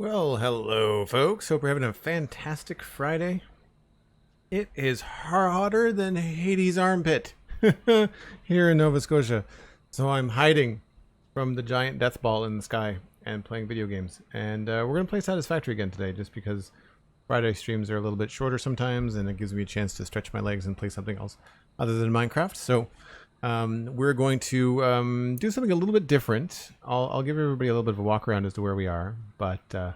Well, hello, folks. Hope we're having a fantastic Friday. It is hotter than Hades' armpit here in Nova Scotia. So I'm hiding from the giant death ball in the sky and playing video games. And we're going to play Satisfactory again today just because Friday streams are a little bit shorter sometimes and it gives me a chance to stretch my legs and play something else other than Minecraft. So we're going to do something a little bit different. I'll give everybody a little bit of a walk around as to where we are, but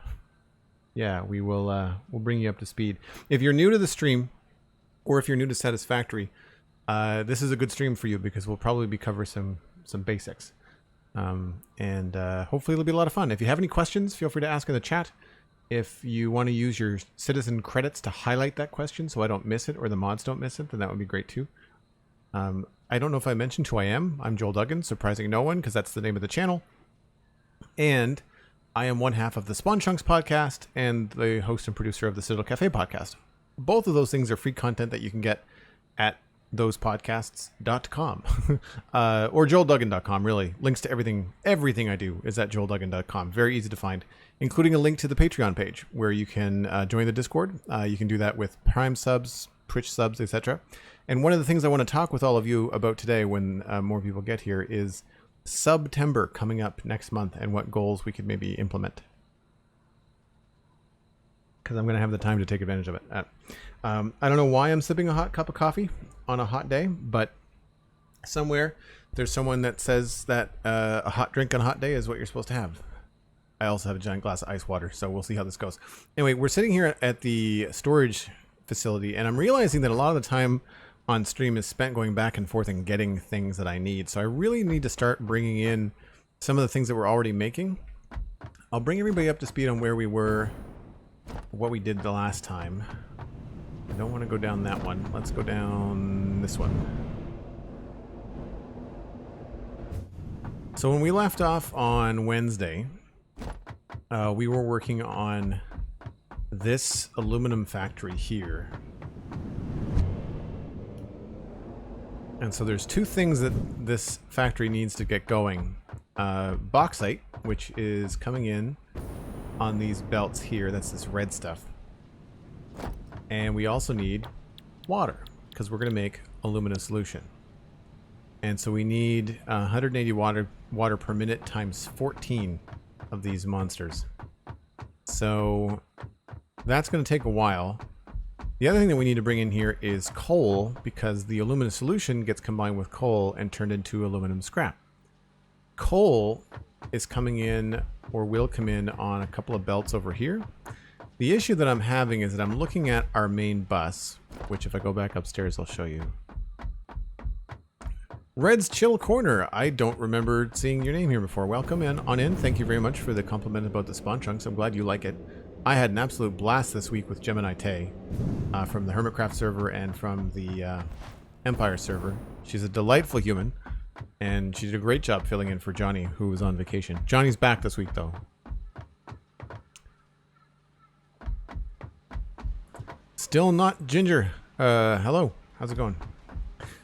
yeah, we'll bring you up to speed. If you're new to the stream, or if you're new to Satisfactory, this is a good stream for you because we'll probably cover some basics, and hopefully it'll be a lot of fun. If you have any questions, feel free to ask in the chat. If you want to use your citizen credits to highlight that question so I don't miss it or the mods don't miss it, then that would be great too. I don't know if I mentioned who I am. I'm Joel Duggan, surprising no one because that's the name of the channel. And I am one half of the Spawn Chunks podcast and the host and producer of the Citadel Cafe podcast. Both of those things are free content that you can get at thosepodcasts.com or joelduggan.com, really. Links to everything I do is at joelduggan.com. Very easy to find, including a link to the Patreon page where you can join the Discord. You can do that with Prime subs, Twitch subs, etc. And one of the things I want to talk with all of you about today when more people get here is September coming up next month and what goals we could maybe implement. Because I'm going to have the time to take advantage of it. I don't know why I'm sipping a hot cup of coffee on a hot day, but somewhere there's someone that says that a hot drink on a hot day is what you're supposed to have. I also have a giant glass of ice water, so we'll see how this goes. Anyway, we're sitting here at the storage facility, and I'm realizing that a lot of the time on stream is spent going back and forth and getting things that I need. So I really need to start bringing in some of the things that we're already making. I'll bring everybody up to speed on where we were, what we did the last time. I don't want to go down that one. Let's go down this one. So when we left off on Wednesday, we were working on this aluminum factory here. And so there's two things that this factory needs to get going. Bauxite, which is coming in on these belts here. That's this red stuff. And we also need water because we're going to make aluminum solution. And so we need 180 water per minute times 14 of these monsters. So that's going to take a while. The other thing that we need to bring in here is coal, because the aluminum solution gets combined with coal and turned into aluminum scrap. Coal is coming in, or will come in, on a couple of belts over here. The issue that I'm having is that I'm looking at our main bus, which if I go back upstairs, I'll show you. Red's Chill Corner. I don't remember seeing your name here before. Welcome on in. Thank you very much for the compliment about the Spawn Chunks. I'm glad you like it. I had an absolute blast this week with Gemini Tay from the Hermitcraft server and from the Empire server. She's a delightful human, and she did a great job filling in for Johnny, who was on vacation. Johnny's back this week, though. Still not Ginger. Hello. How's it going?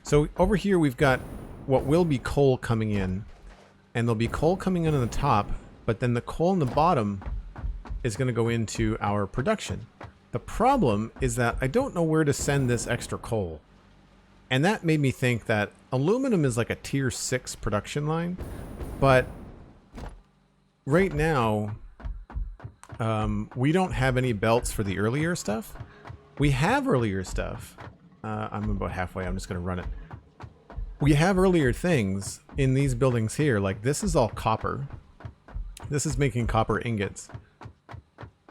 So over here we've got what will be coal coming in, and there'll be coal coming in on the top, but then the coal in the bottom is going to go into our production. The problem is that I don't know where to send this extra coal. And that made me think that aluminum is like a tier 6 production line. But right now, we don't have any belts for the earlier stuff. We have earlier stuff. I'm about halfway. I'm just going to run it. We have earlier things in these buildings here. Like this is all copper. This is making copper ingots.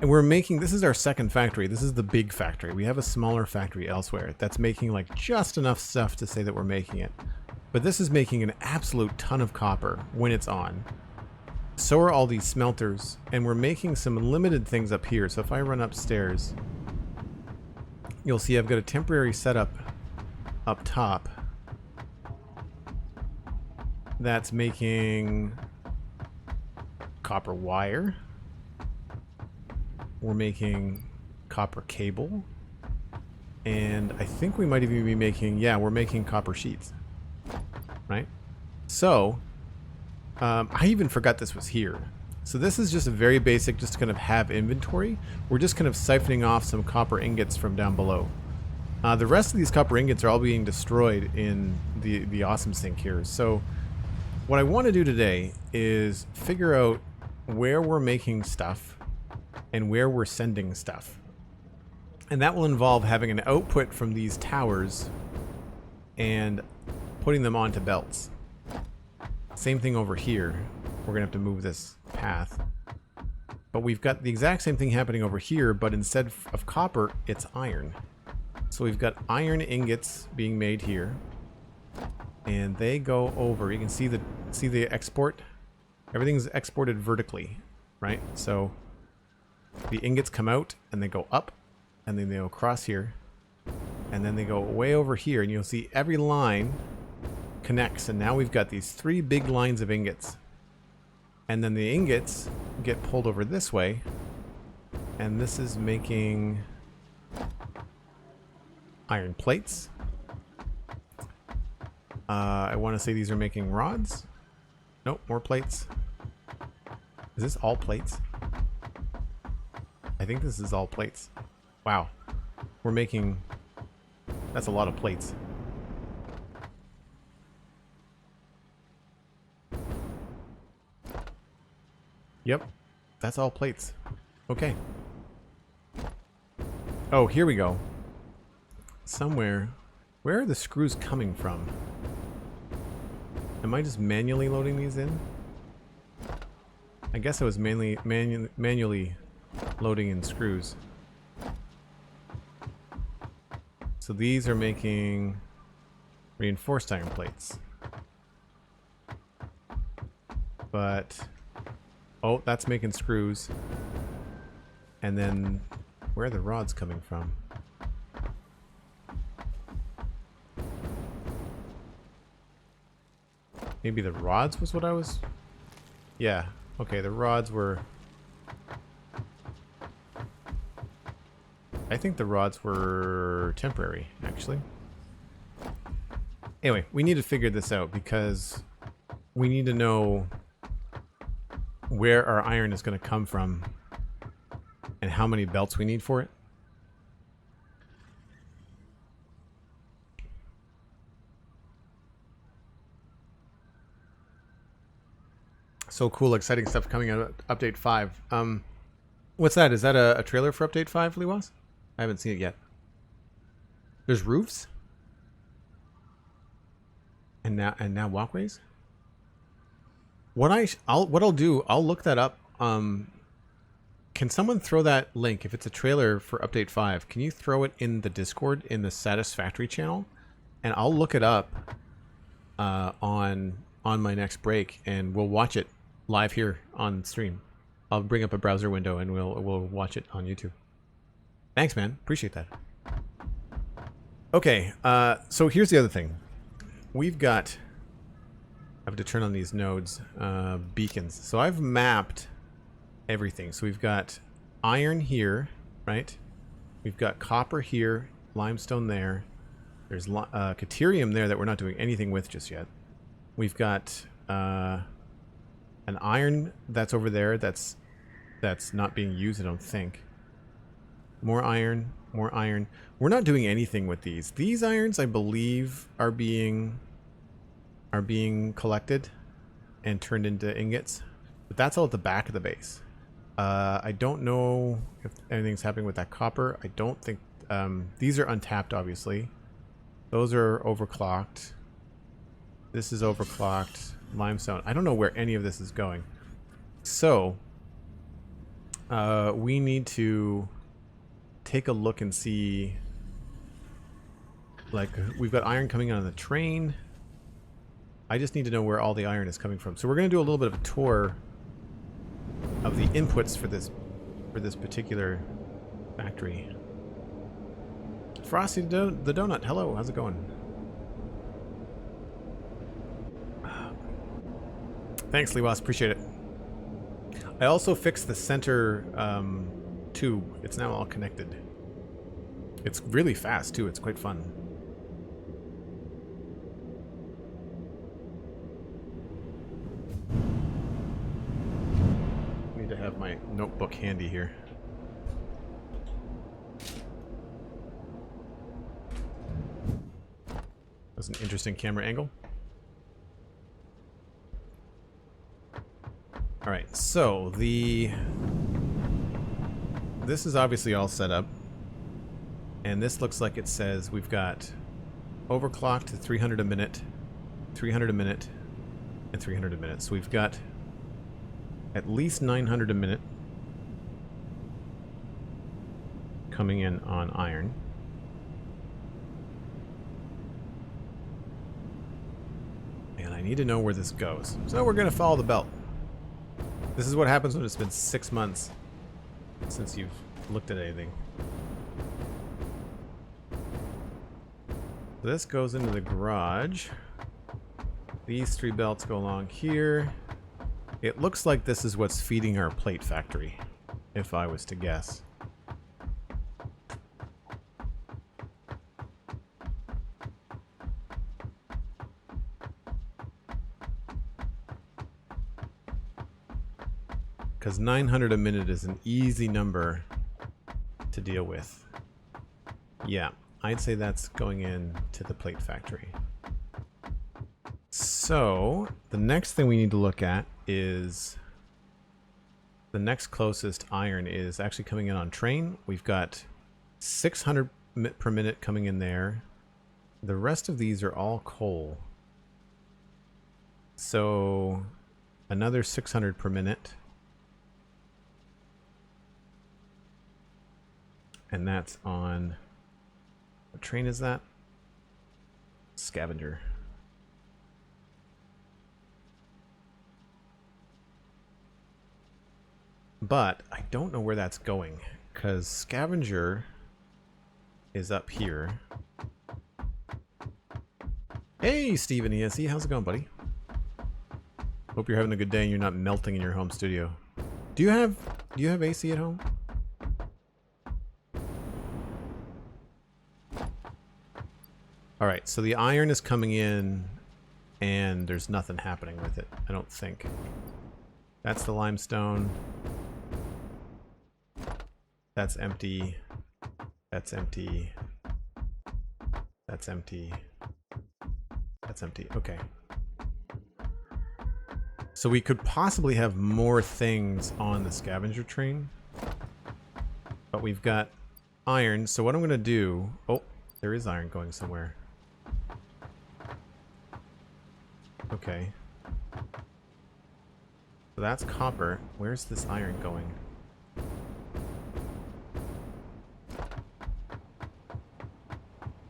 And we're making, this is our second factory. This is the big factory. We have a smaller factory elsewhere that's making like just enough stuff to say that we're making it. But this is making an absolute ton of copper when it's on. So are all these smelters. And we're making some limited things up here. So if I run upstairs, you'll see I've got a temporary setup up top that's making copper wire. We're making copper cable, and I think we might even be making, yeah, we're making copper sheets, right? So I even forgot this was here. So this is just a very basic, just to kind of have inventory. We're just kind of siphoning off some copper ingots from down below. The rest of these copper ingots are all being destroyed in the awesome sink here. So what I want to do today is figure out where we're making stuff and where we're sending stuff. And that will involve having an output from these towers and putting them onto belts. Same thing over here. We're going to have to move this path. But we've got the exact same thing happening over here, but instead of copper, it's iron. So we've got iron ingots being made here. And they go over. You can see the export. Everything's exported vertically, right? So the ingots come out and they go up, and then they go across here, and then they go way over here, and you'll see every line connects, and now we've got these 3 big lines of ingots. And then the ingots get pulled over this way, and this is making iron plates. I want to say these are making rods. Nope, more plates. Is this all plates? I think this is all plates. Wow. We're making... That's a lot of plates. Yep. That's all plates. Okay. Oh, here we go. Somewhere. Where are the screws coming from? Am I just manually loading these in? I guess I was manually loading in screws. So these are making reinforced iron plates. But, oh, that's making screws. And then, where are the rods coming from? Maybe the rods was what I was... Yeah, okay, the rods were... I think the rods were temporary, actually. Anyway, we need to figure this out because we need to know where our iron is going to come from and how many belts we need for it. So cool, exciting stuff coming out of Update 5. What's that? Is that a trailer for Update 5, Liwas? I haven't seen it yet. There's roofs? And now walkways? What I'll do, I'll look that up. Can someone throw that link, if it's a trailer for Update 5, can you throw it in the Discord in the Satisfactory channel? And I'll look it up on my next break, and we'll watch it live here on stream. I'll bring up a browser window and we'll watch it on YouTube. Thanks, man. Appreciate that. Okay, so here's the other thing. We've got... I have to turn on these nodes, beacons. So I've mapped everything. So we've got iron here, right? We've got copper here, limestone there. There's caterium there that we're not doing anything with just yet. We've got an iron that's over there that's not being used, I don't think. More iron, more iron. We're not doing anything with these. These irons, I believe, are being collected and turned into ingots. But that's all at the back of the base. I don't know if anything's happening with that copper. I don't think... these are untapped, obviously. Those are overclocked. This is overclocked. Limestone. I don't know where any of this is going. So, we need to take a look and see... Like, we've got iron coming on the train. I just need to know where all the iron is coming from. So we're going to do a little bit of a tour of the inputs for this particular factory. Frosty the Donut, hello, how's it going? Thanks, Liwas, appreciate it. I also fixed the center tube. It's now all connected. It's really fast too, it's quite fun. notebook handy here. That's an interesting camera angle. Alright, so this is obviously all set up. And this looks like it says we've got overclock to 300 a minute, 300 a minute, and 300 a minute. So we've got at least 900 a minute coming in on iron. And I need to know where this goes. So we're going to follow the belt. This is what happens when it's been 6 months since you've looked at anything. So this goes into the garage. These 3 belts go along here. It looks like this is what's feeding our plate factory, if I was to guess. Because 900 a minute is an easy number to deal with. Yeah, I'd say that's going in to the plate factory. So, the next thing we need to look at is the next closest iron is actually coming in on train. We've got 600 per minute coming in there. The rest of these are all coal. So, another 600 per minute. And that's on, what train is that? Scavenger. But I don't know where that's going, because Scavenger is up here. Hey, Steven ESE, how's it going, buddy? Hope you're having a good day and you're not melting in your home studio. Do you have AC at home? Alright, so the iron is coming in and there's nothing happening with it, I don't think. That's the limestone. That's empty. That's empty. That's empty. That's empty. Okay. So we could possibly have more things on the scavenger train. But we've got iron. So what I'm going to do... Oh, there is iron going somewhere. Okay. So that's copper. Where's this iron going?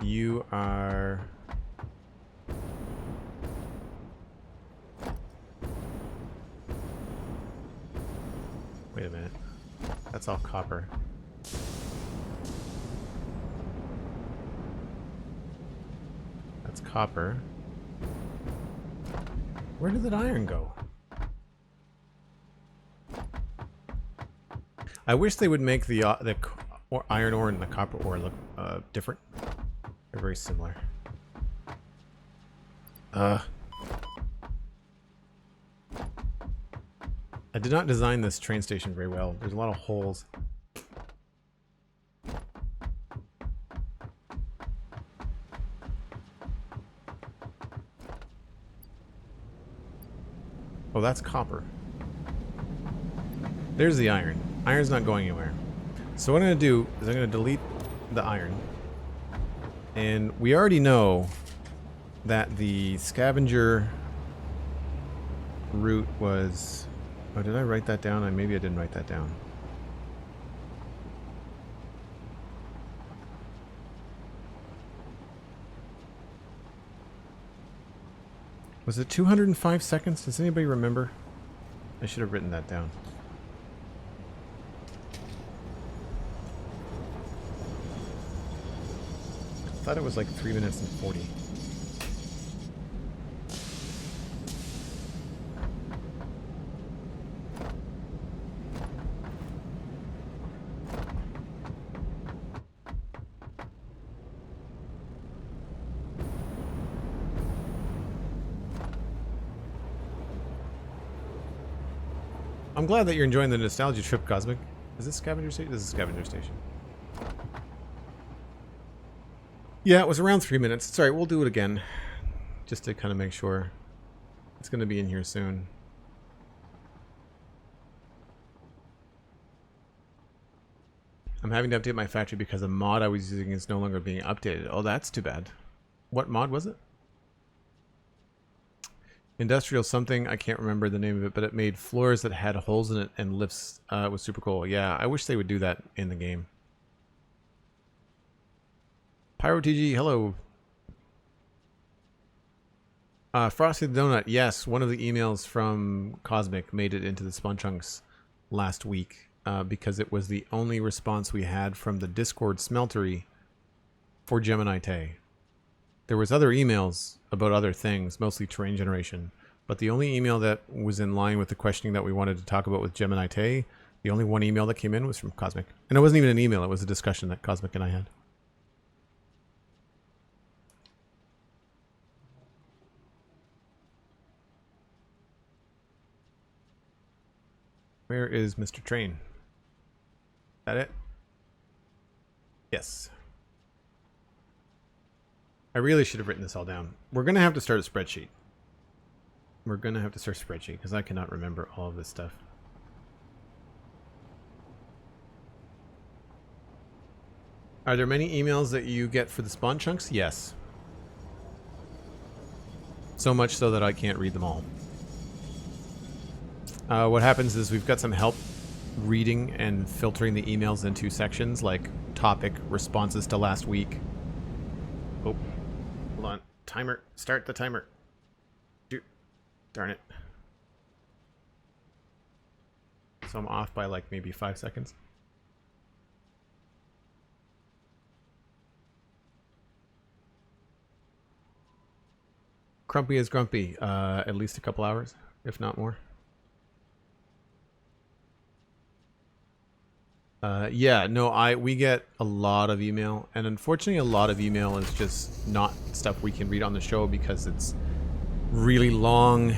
You are... Wait a minute. That's all copper. That's copper. Where did that iron go? I wish they would make the iron ore and the copper ore look different. They're very similar. I did not design this train station very well. There's a lot of holes. Oh, that's copper. There's the iron. Iron's not going anywhere. So what I'm going to do is I'm going to delete the iron. And we already know that the scavenger route was... Oh, did I write that down? Maybe I didn't write that down. Was it 205 seconds? Does anybody remember? I should have written that down. I thought it was like 3 minutes and 40. I'm glad that you're enjoying the nostalgia trip, Cosmic. Is this scavenger station? This is scavenger station. Yeah, it was around 3 minutes. It's alright, we'll do it again. Just to kind of make sure. It's going to be in here soon. I'm having to update my factory because a mod I was using is no longer being updated. Oh, that's too bad. What mod was it? Industrial something. I can't remember the name of it, but it made floors that had holes in it and lifts. It was super cool. Yeah, I wish they would do that in the game. PyroTG, hello. Frosty the Donut, yes, one of the emails from Cosmic made it into the Spawn Chunks last week because it was the only response we had from the Discord smeltery for Gemini Tay. There was other emails about other things, mostly terrain generation, but the only email that was in line with the questioning that we wanted to talk about with Gemini Tay, the only one email that came in was from Cosmic. And it wasn't even an email, it was a discussion that Cosmic and I had. Where is Mr. Train? Is that it? Yes. I really should have written this all down. We're going to have to start a spreadsheet. We're going to have to start a spreadsheet because I cannot remember all of this stuff. Are there many emails that you get for the spawn chunks? Yes. So much so that I can't read them all. What happens is we've got some help reading and filtering the emails into sections like topic, responses to last week. Oh, hold on. Timer. Start the timer. Darn it. So I'm off by like maybe 5 seconds. Crumpy is grumpy. At least a couple hours, if not more. Yeah, no, we get a lot of email, and unfortunately a lot of email is just not stuff we can read on the show because it's really long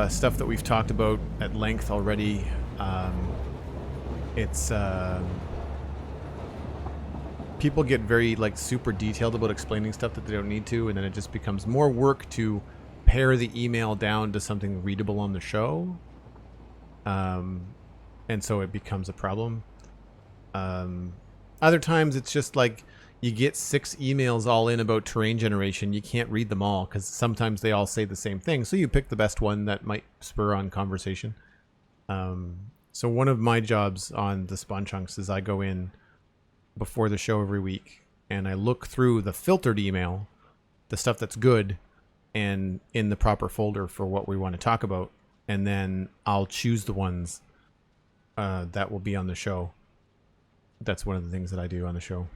stuff that we've talked about at length already. People get very like super detailed about explaining stuff that they don't need to, and then it just becomes more work to pare the email down to something readable on the show, and so it becomes a problem. Other times it's just like you get 6 emails all in about terrain generation. You can't read them all because sometimes they all say the same thing. So you pick the best one that might spur on conversation. So one of my jobs on the Spawn Chunks is I go in before the show every week and I look through the filtered email, the stuff that's good and in the proper folder for what we want to talk about. And then I'll choose the ones that will be on the show. That's one of the things that I do on the show.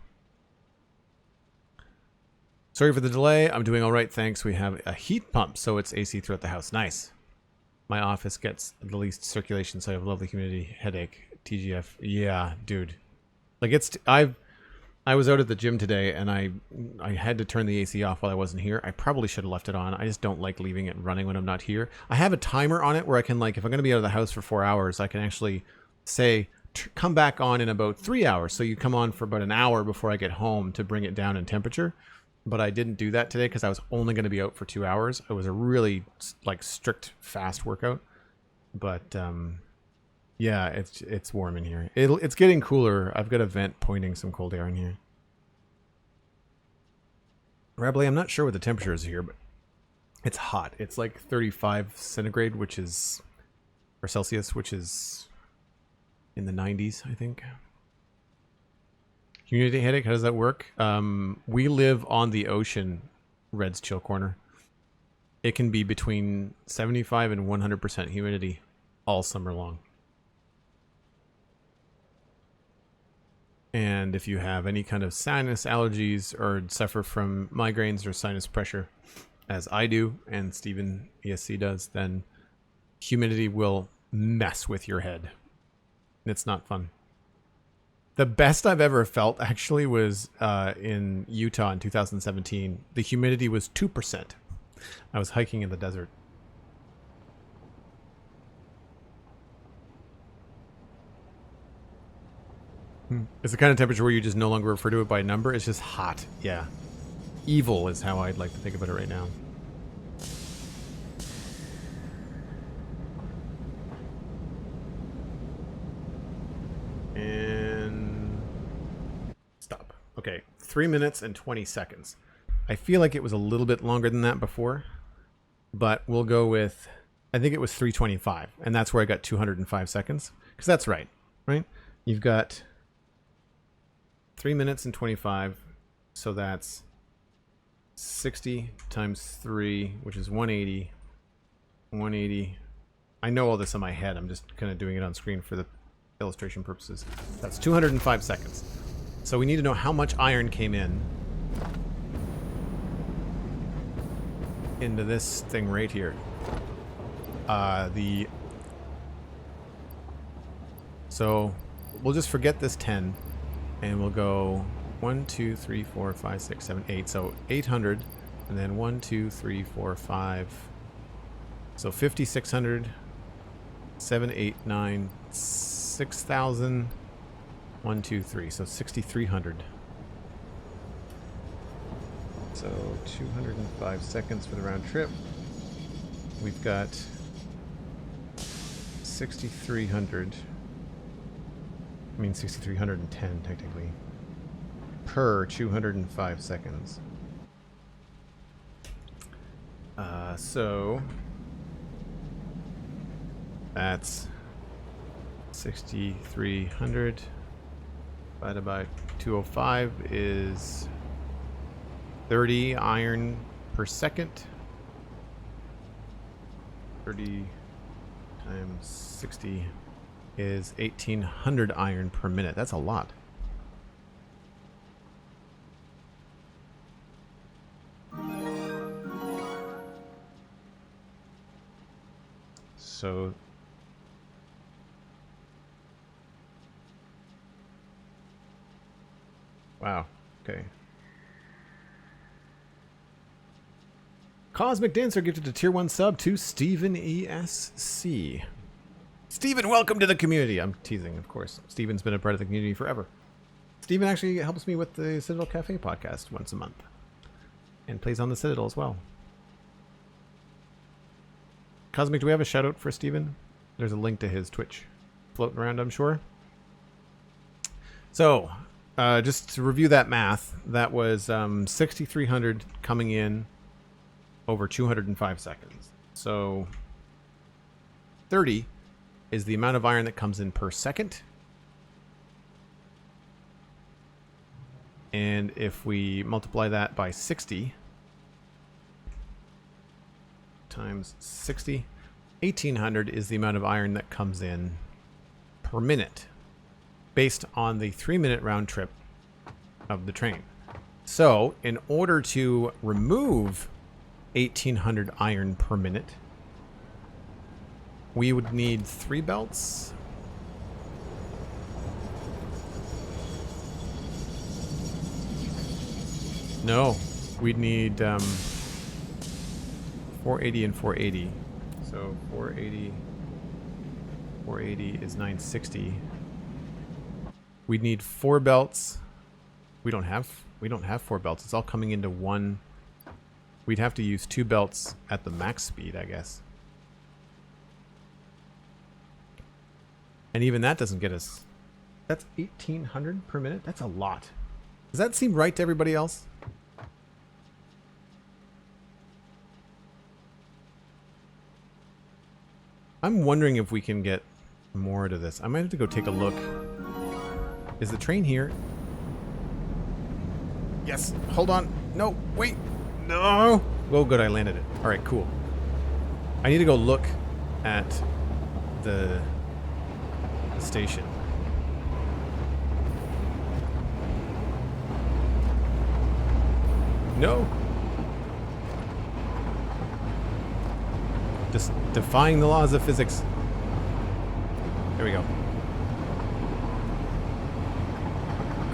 Sorry for the delay. I'm doing all right, thanks. We have a heat pump, so it's AC throughout the house. Nice. My office gets the least circulation, so I have a lovely humidity. Headache. TGF. Yeah, dude. Like I was out at the gym today, and I had to turn the AC off while I wasn't here. I probably should have left it on. I just don't like leaving it running when I'm not here. I have a timer on it where I can, like, if I'm going to be out of the house for 4 hours, I can actually say, come back on in about 3 hours. So you come on for about an hour before I get home to bring it down in temperature. But I didn't do that today because I was only going to be out for 2 hours. It was a really like strict fast workout. But yeah, it's warm in here. It's getting cooler. I've got a vent pointing some cold air in here. Rabelais, I'm not sure what the temperature is here, but it's hot. It's like 35 centigrade, which is, or Celsius, which is in the 90s, I think. Humidity headache, how does that work? We live on the ocean, Red's Chill Corner. It can be between 75 and 100% humidity all summer long. And if you have any kind of sinus allergies or suffer from migraines or sinus pressure, as I do and Stephen ESC does, then humidity will mess with your head. It's not fun. The best I've ever felt actually was in Utah in 2017. The humidity was 2%. I was hiking in the desert. It's the kind of temperature where you just no longer refer to it by number. It's just hot. Yeah. Evil is how I'd like to think about it right now. And stop. Okay, 3 minutes and 20 seconds. I feel like it was a little bit longer than that before, but we'll go with, I think it was 3:25, and that's where I got 205 seconds. Because that's right? You've got 3 minutes and 25, so that's 60 times 3, which is 180. 180. I know all this in my head. I'm just kind of doing it on screen for the illustration purposes. That's 205 seconds. So we need to know how much iron came in into this thing right here. So we'll just forget this 10 and we'll go 1, 2, 3, 4, 5, 6, 7, 8. So 800 and then 1, 2, 3, 4, 5. So 5,600, 7, 8, 9, 6,000, 1, 2, 3. So 6,300. So 205 seconds for the round trip. We've got 6,300. I mean 6,310 technically. Per 205 seconds. So that's 6,300 divided by 205 is 30 iron per second. 30 times 60 is 1,800 iron per minute. That's a lot. So wow. Okay. Cosmic Dancer gifted a tier 1 sub to Stephen ESC. Stephen, welcome to the community. I'm teasing, of course. Stephen's been a part of the community forever. Stephen actually helps me with the Citadel Cafe podcast once a month. And plays on the Citadel as well. Cosmic, do we have a shout out for Stephen? There's a link to his Twitch floating around, I'm sure. So, just to review that math, that was 6,300 coming in over 205 seconds. So 30 is the amount of iron that comes in per second. And if we multiply that by 60 times 60, 1,800 is the amount of iron that comes in per minute based on the 3-minute round trip of the train. So in order to remove 1,800 iron per minute, we would need 3 belts. No, we'd need 480 and 480. So 480 is 960. We'd need 4 belts. We don't have 4 belts. It's all coming into one. We'd have to use 2 belts at the max speed, I guess. And even that doesn't get us. That's 1,800 per minute. That's a lot. Does that seem right to everybody else? I'm wondering if we can get more to this. I might have to go take a look. Is the train here? Yes. Hold on. No. Wait. No. Oh, good. I landed it. All right. Cool. I need to go look at the station. No. Just defying the laws of physics. There we go.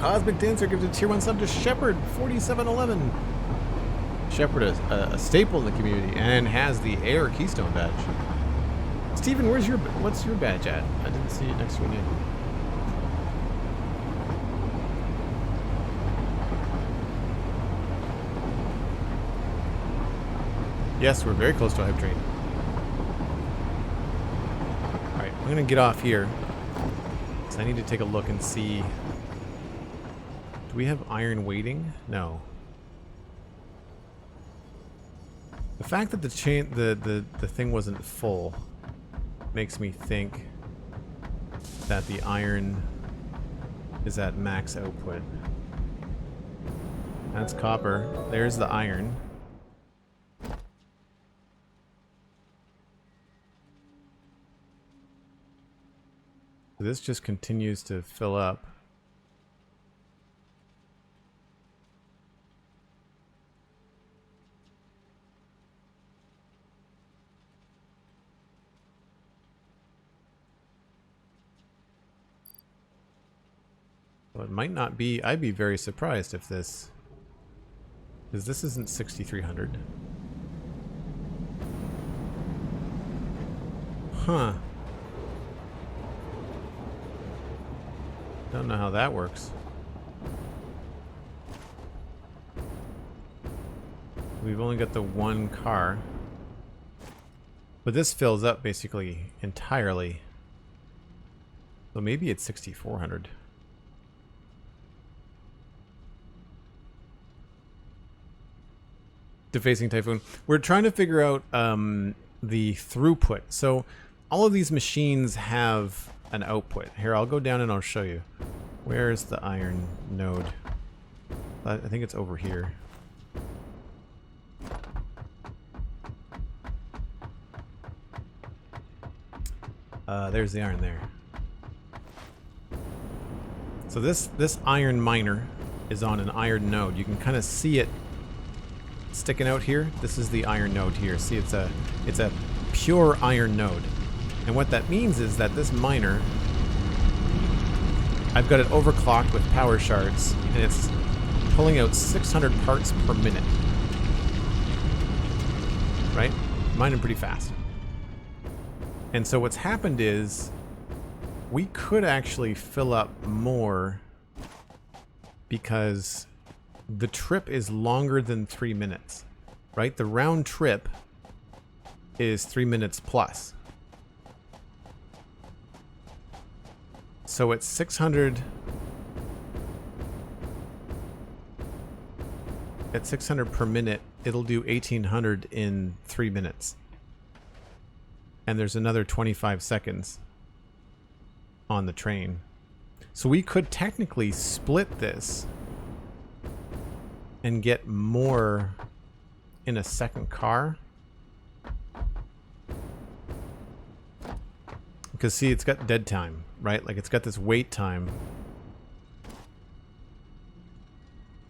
Cosmic Dancer gives a tier 1 sub to Shepard 4711. Shepard is a staple in the community and has the Air Keystone badge. Steven, what's your badge at? I didn't see it next to your name. Yes, we're very close to a hype train. Alright, I'm going to get off here. So I need to take a look and see. Do we have iron waiting? No. The fact that the thing wasn't full makes me think that the iron is at max output. That's copper. There's the iron. This just continues to fill up. Well, it might not be. I'd be very surprised if this... Because this isn't 6,300. Huh. Don't know how that works. We've only got the one car. But this fills up basically entirely. So maybe it's 6,400. Defacing Typhoon. We're trying to figure out the throughput. So all of these machines have an output. Here, I'll go down and I'll show you. Where's the iron node? I think it's over here. There's the iron there. So this iron miner is on an iron node. You can kind of see it sticking out here. This is the iron node here. See, it's a pure iron node. And what that means is that this miner, I've got it overclocked with power shards, and it's pulling out 600 parts per minute. Right? Mining pretty fast. And so what's happened is we could actually fill up more because the trip is longer than 3 minutes, right? The round trip is 3 minutes plus. So at 600, per minute, it'll do 1,800 in 3 minutes. And there's another 25 seconds on the train. So we could technically split this and get more in a second car. Because see, it's got dead time, right? Like it's got this wait time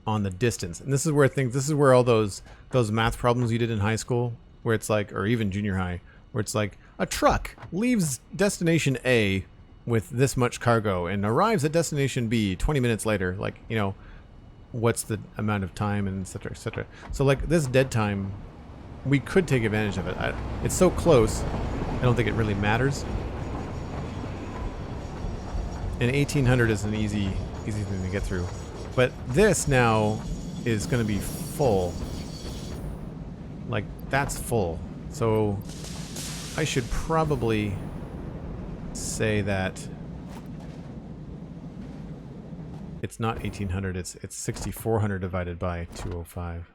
on the distance. And this is where this is where all those math problems you did in high school, where it's like, or even junior high, where it's like a truck leaves destination A with this much cargo and arrives at destination B 20 minutes later. Like, you know, what's the amount of time, and et cetera, et cetera. So like this dead time, we could take advantage of it. It's so close, I don't think it really matters. And 1,800 is an easy thing to get through. But this now is going to be full. Like, that's full. So I should probably say that it's not 1,800, it's 6,400 divided by 205.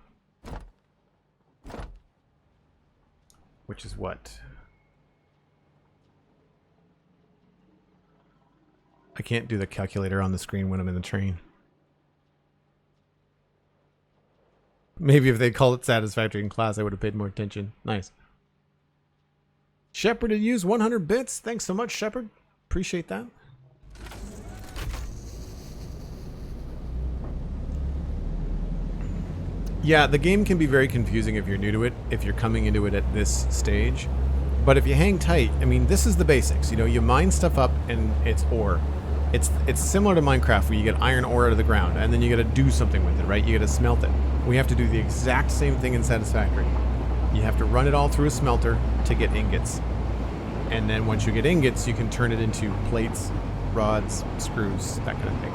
Which is what? I can't do the calculator on the screen when I'm in the train. Maybe if they called it Satisfactory in class, I would have paid more attention. Nice. Shepard had used 100 bits. Thanks so much, Shepard. Appreciate that. Yeah, the game can be very confusing if you're new to it, if you're coming into it at this stage. But if you hang tight, I mean, this is the basics. You know, you mine stuff up and it's ore. It's similar to Minecraft where you get iron ore out of the ground and then you gotta do something with it, right? You gotta smelt it. We have to do the exact same thing in Satisfactory. You have to run it all through a smelter to get ingots. And then once you get ingots, you can turn it into plates, rods, screws, that kind of thing.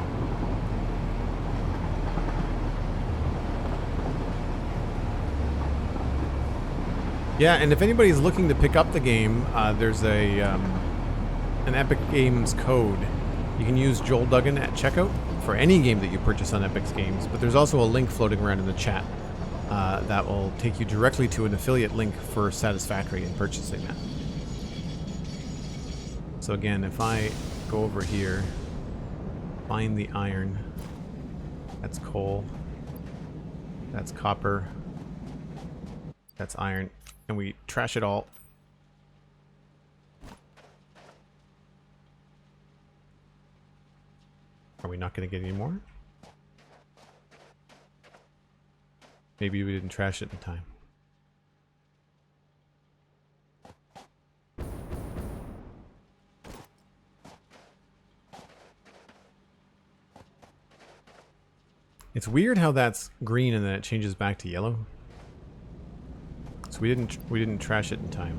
Yeah, and if anybody's looking to pick up the game, there's a an Epic Games code. You can use Joel Duggan at checkout for any game that you purchase on Epic Games, but there's also a link floating around in the chat that will take you directly to an affiliate link for Satisfactory and purchasing that. So again, if I go over here, find the iron, that's coal, that's copper, that's iron, and we trash it all. Are we not going to get any more? Maybe we didn't trash it in time. It's weird how that's green and then it changes back to yellow. So we didn't trash it in time.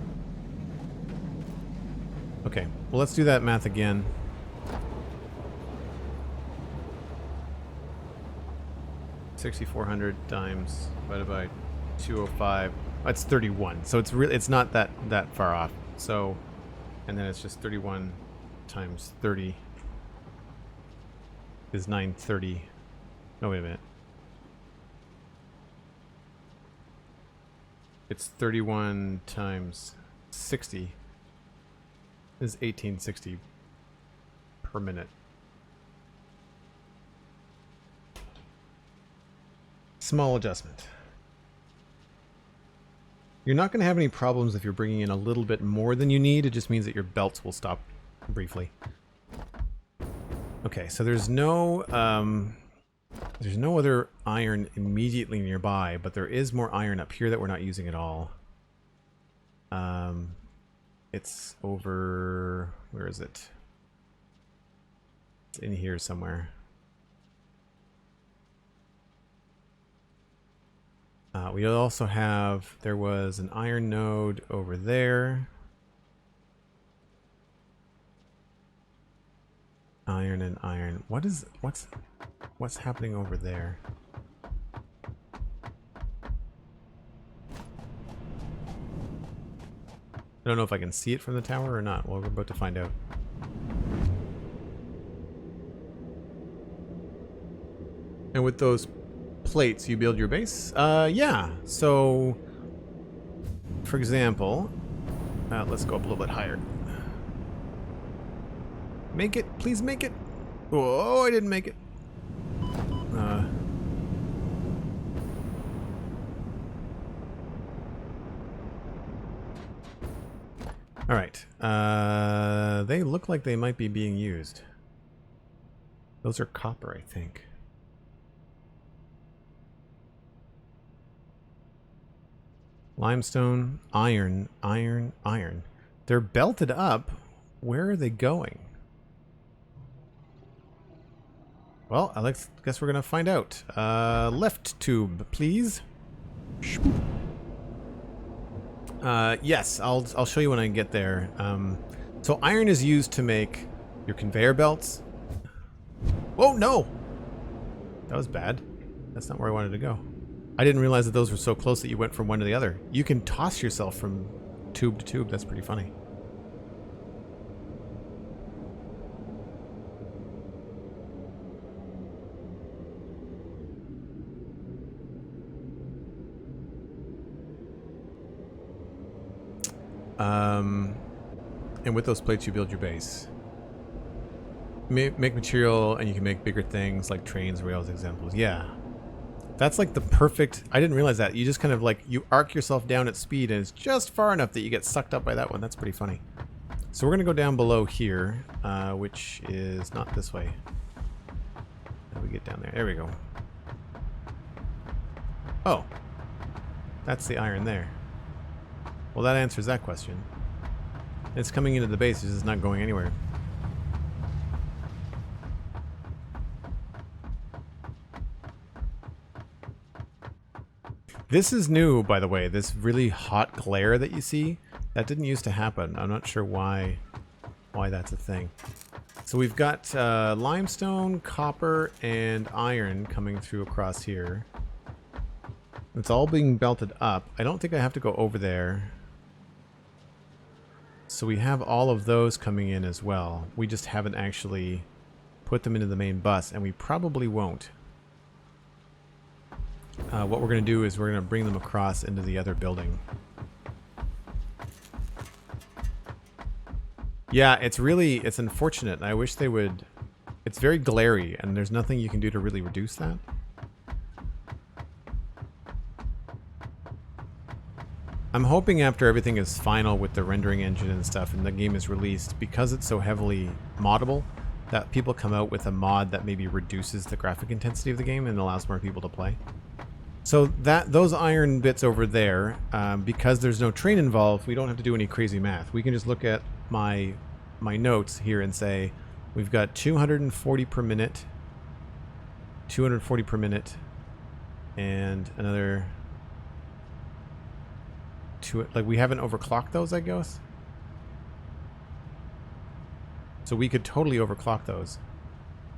Okay, well let's do that math again. $6,400 times divided by 205. That's 31. So it's not that far off. So, and then it's just 31 times 30 is 930. No, wait a minute. It's 31 times 60 is 1860 per minute. Small adjustment. You're not going to have any problems if you're bringing in a little bit more than you need. It just means that your belts will stop briefly. Okay, so there's no other iron immediately nearby, but there is more iron up here that we're not using at all. It's over... where is it? It's in here somewhere. We also have... there was an iron node over there. Iron and iron. What's happening over there? I don't know if I can see it from the tower or not. Well, we're about to find out. And with those plates, you build your base? Yeah. So, for example, let's go up a little bit higher. Make it. Please make it. Oh, I didn't make it. All right. They look like they might be being used. Those are copper, I think. Limestone, iron, iron, iron. They're belted up. Where are they going? Well, I guess we're gonna find out. Left tube, please. Yes, I'll show you when I get there. So iron is used to make your conveyor belts. Oh no! That was bad. That's not where I wanted to go. I didn't realize that those were so close that you went from one to the other. You can toss yourself from tube to tube. That's pretty funny. And with those plates you build your base. Make material and you can make bigger things like trains, rails, examples. Yeah. That's like the perfect... I didn't realize that. You just kind of like... you arc yourself down at speed and it's just far enough that you get sucked up by that one. That's pretty funny. So we're going to go down below here, which is not this way. How do we get down there? There we go. Oh. That's the iron there. Well, that answers that question. It's coming into the base, it's just not going anywhere. This is new, by the way, this really hot glare that you see. That didn't used to happen. I'm not sure why that's a thing. So we've got limestone, copper, and iron coming through across here. It's all being belted up. I don't think I have to go over there. So we have all of those coming in as well. We just haven't actually put them into the main bus, and we probably won't. What we're going to do is we're going to bring them across into the other building. Yeah, it's unfortunate. I wish they would... It's very glary, and there's nothing you can do to really reduce that. I'm hoping after everything is final with the rendering engine and stuff and the game is released, because it's so heavily moddable, that people come out with a mod that maybe reduces the graphic intensity of the game and allows more people to play. So those iron bits over there, because there's no train involved, we don't have to do any crazy math. We can just look at my notes here and say we've got 240 per minute, 240 per minute, and another... Like, we haven't overclocked those, I guess. So we could totally overclock those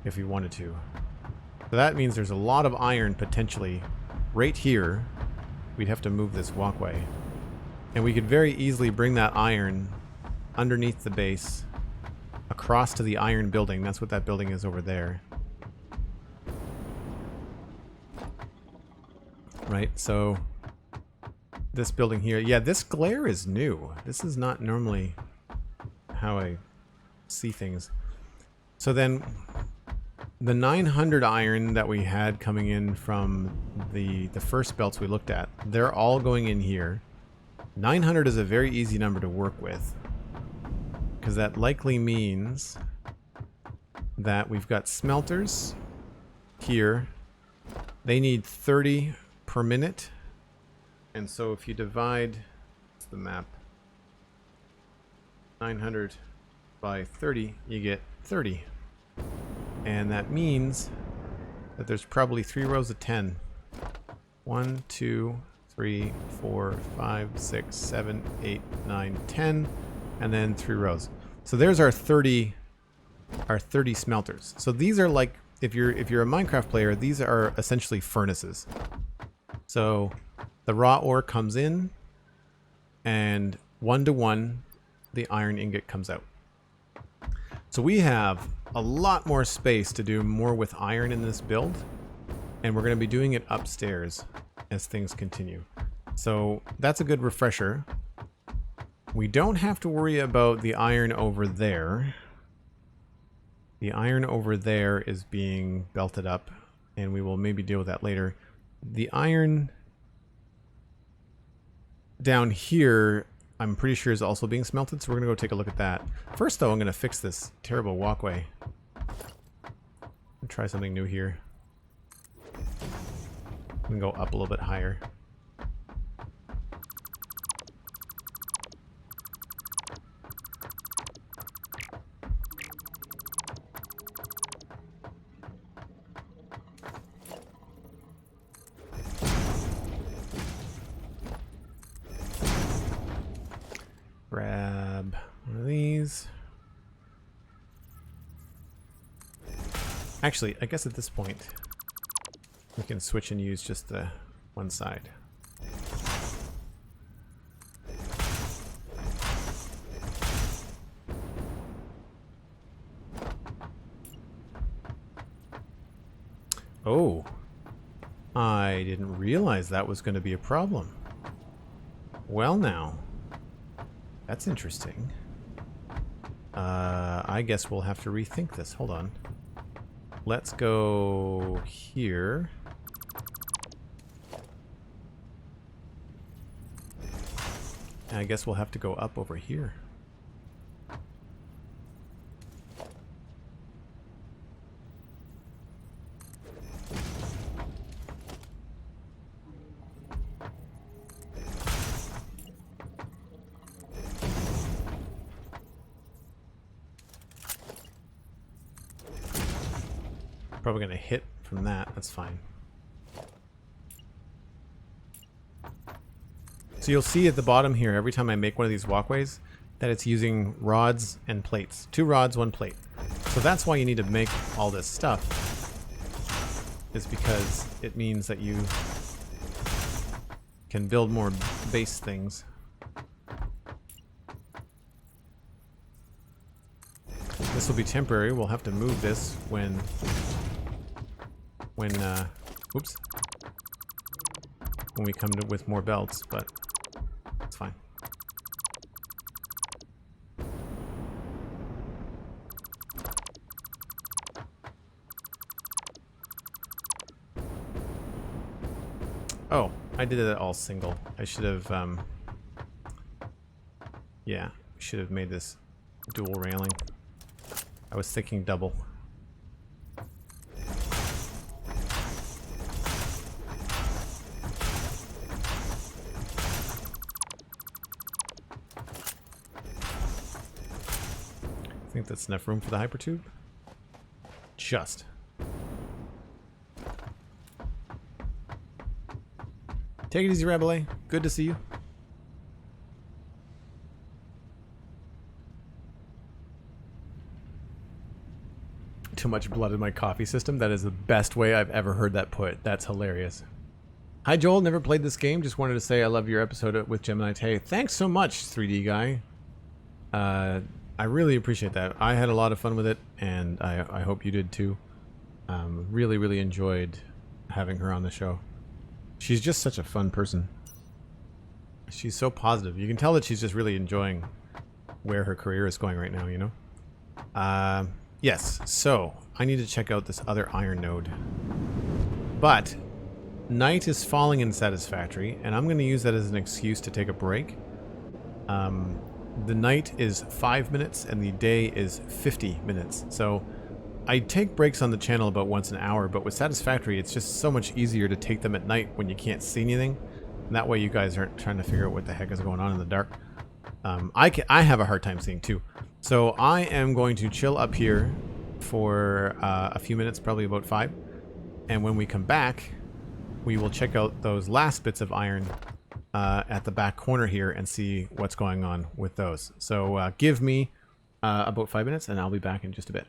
if we wanted to. So that means there's a lot of iron potentially right here. We'd have to move this walkway. And we could very easily bring that iron underneath the base across to the iron building. That's what that building is over there. Right, so... This building here, yeah, this glare is new. This is not normally how I see things. So then the 900 iron that we had coming in from the first belts we looked at, they're all going in here. 900 is a very easy number to work with, because that likely means that we've got smelters here. They need 30 per minute. And so if you divide the map 900 by 30, you get 30. And that means that there's probably 3 rows of 10. 1, 2, 3, 4, 5, 6, 7, 8, 9, 10, and then 3 rows. So there's our 30 smelters. So these are like, if you're a Minecraft player, these are essentially furnaces. So the raw ore comes in, and 1 to 1, the iron ingot comes out. So we have a lot more space to do more with iron in this build, and we're going to be doing it upstairs as things continue. So that's a good refresher. We don't have to worry about the iron over there. The iron over there is being belted up, and we will maybe deal with that later. The iron down here, I'm pretty sure is also being smelted, so we're going to go take a look at that. First, though, I'm going to fix this terrible walkway. Try something new here. I'm going to go up a little bit higher. Grab one of these. Actually, I guess at this point, we can switch and use just the one side. Oh, I didn't realize that was going to be a problem. Well now, that's interesting. I guess we'll have to rethink this. Hold on. Let's go here. And I guess we'll have to go up over here. Probably going to hit from that. That's fine. So you'll see at the bottom here, every time I make one of these walkways, that it's using rods and plates. 2 rods, 1 plate. So that's why you need to make all this stuff, is because it means that you can build more base things. This will be temporary. We'll have to move this when oops, when we come to with more belts, but it's fine. Oh, I did it all single. I should have, yeah, should have made this dual railing. I was thinking double. I think that's enough room for the hypertube. Just. Take it easy, Rebele. Good to see you. Too much blood in my coffee system. That is the best way I've ever heard that put. That's hilarious. Hi, Joel. Never played this game. Just wanted to say I love your episode with Gemini Tay. Thanks so much, 3D guy. I really appreciate that. I had a lot of fun with it, and I hope you did too. Really, really enjoyed having her on the show. She's just such a fun person. She's so positive. You can tell that she's just really enjoying where her career is going right now, you know? Yes, so I need to check out this other iron node. But night is falling in Satisfactory, and I'm going to use that as an excuse to take a break. The night is 5 minutes, and the day is 50 minutes. So I take breaks on the channel about once an hour, but with Satisfactory, it's just so much easier to take them at night when you can't see anything. And that way you guys aren't trying to figure out what the heck is going on in the dark. I have a hard time seeing too. So I am going to chill up here for a few minutes, probably about 5. And when we come back, we will check out those last bits of iron at the back corner here and see what's going on with those. So give me about 5 minutes and I'll be back in just a bit.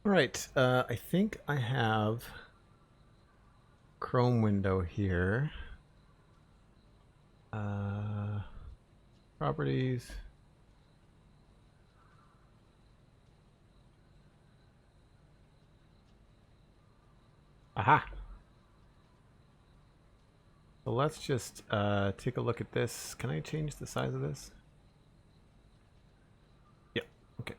All right, I think I have Chrome window here. Properties. Aha. So let's just take a look at this. Can I change the size of this? Yeah, okay.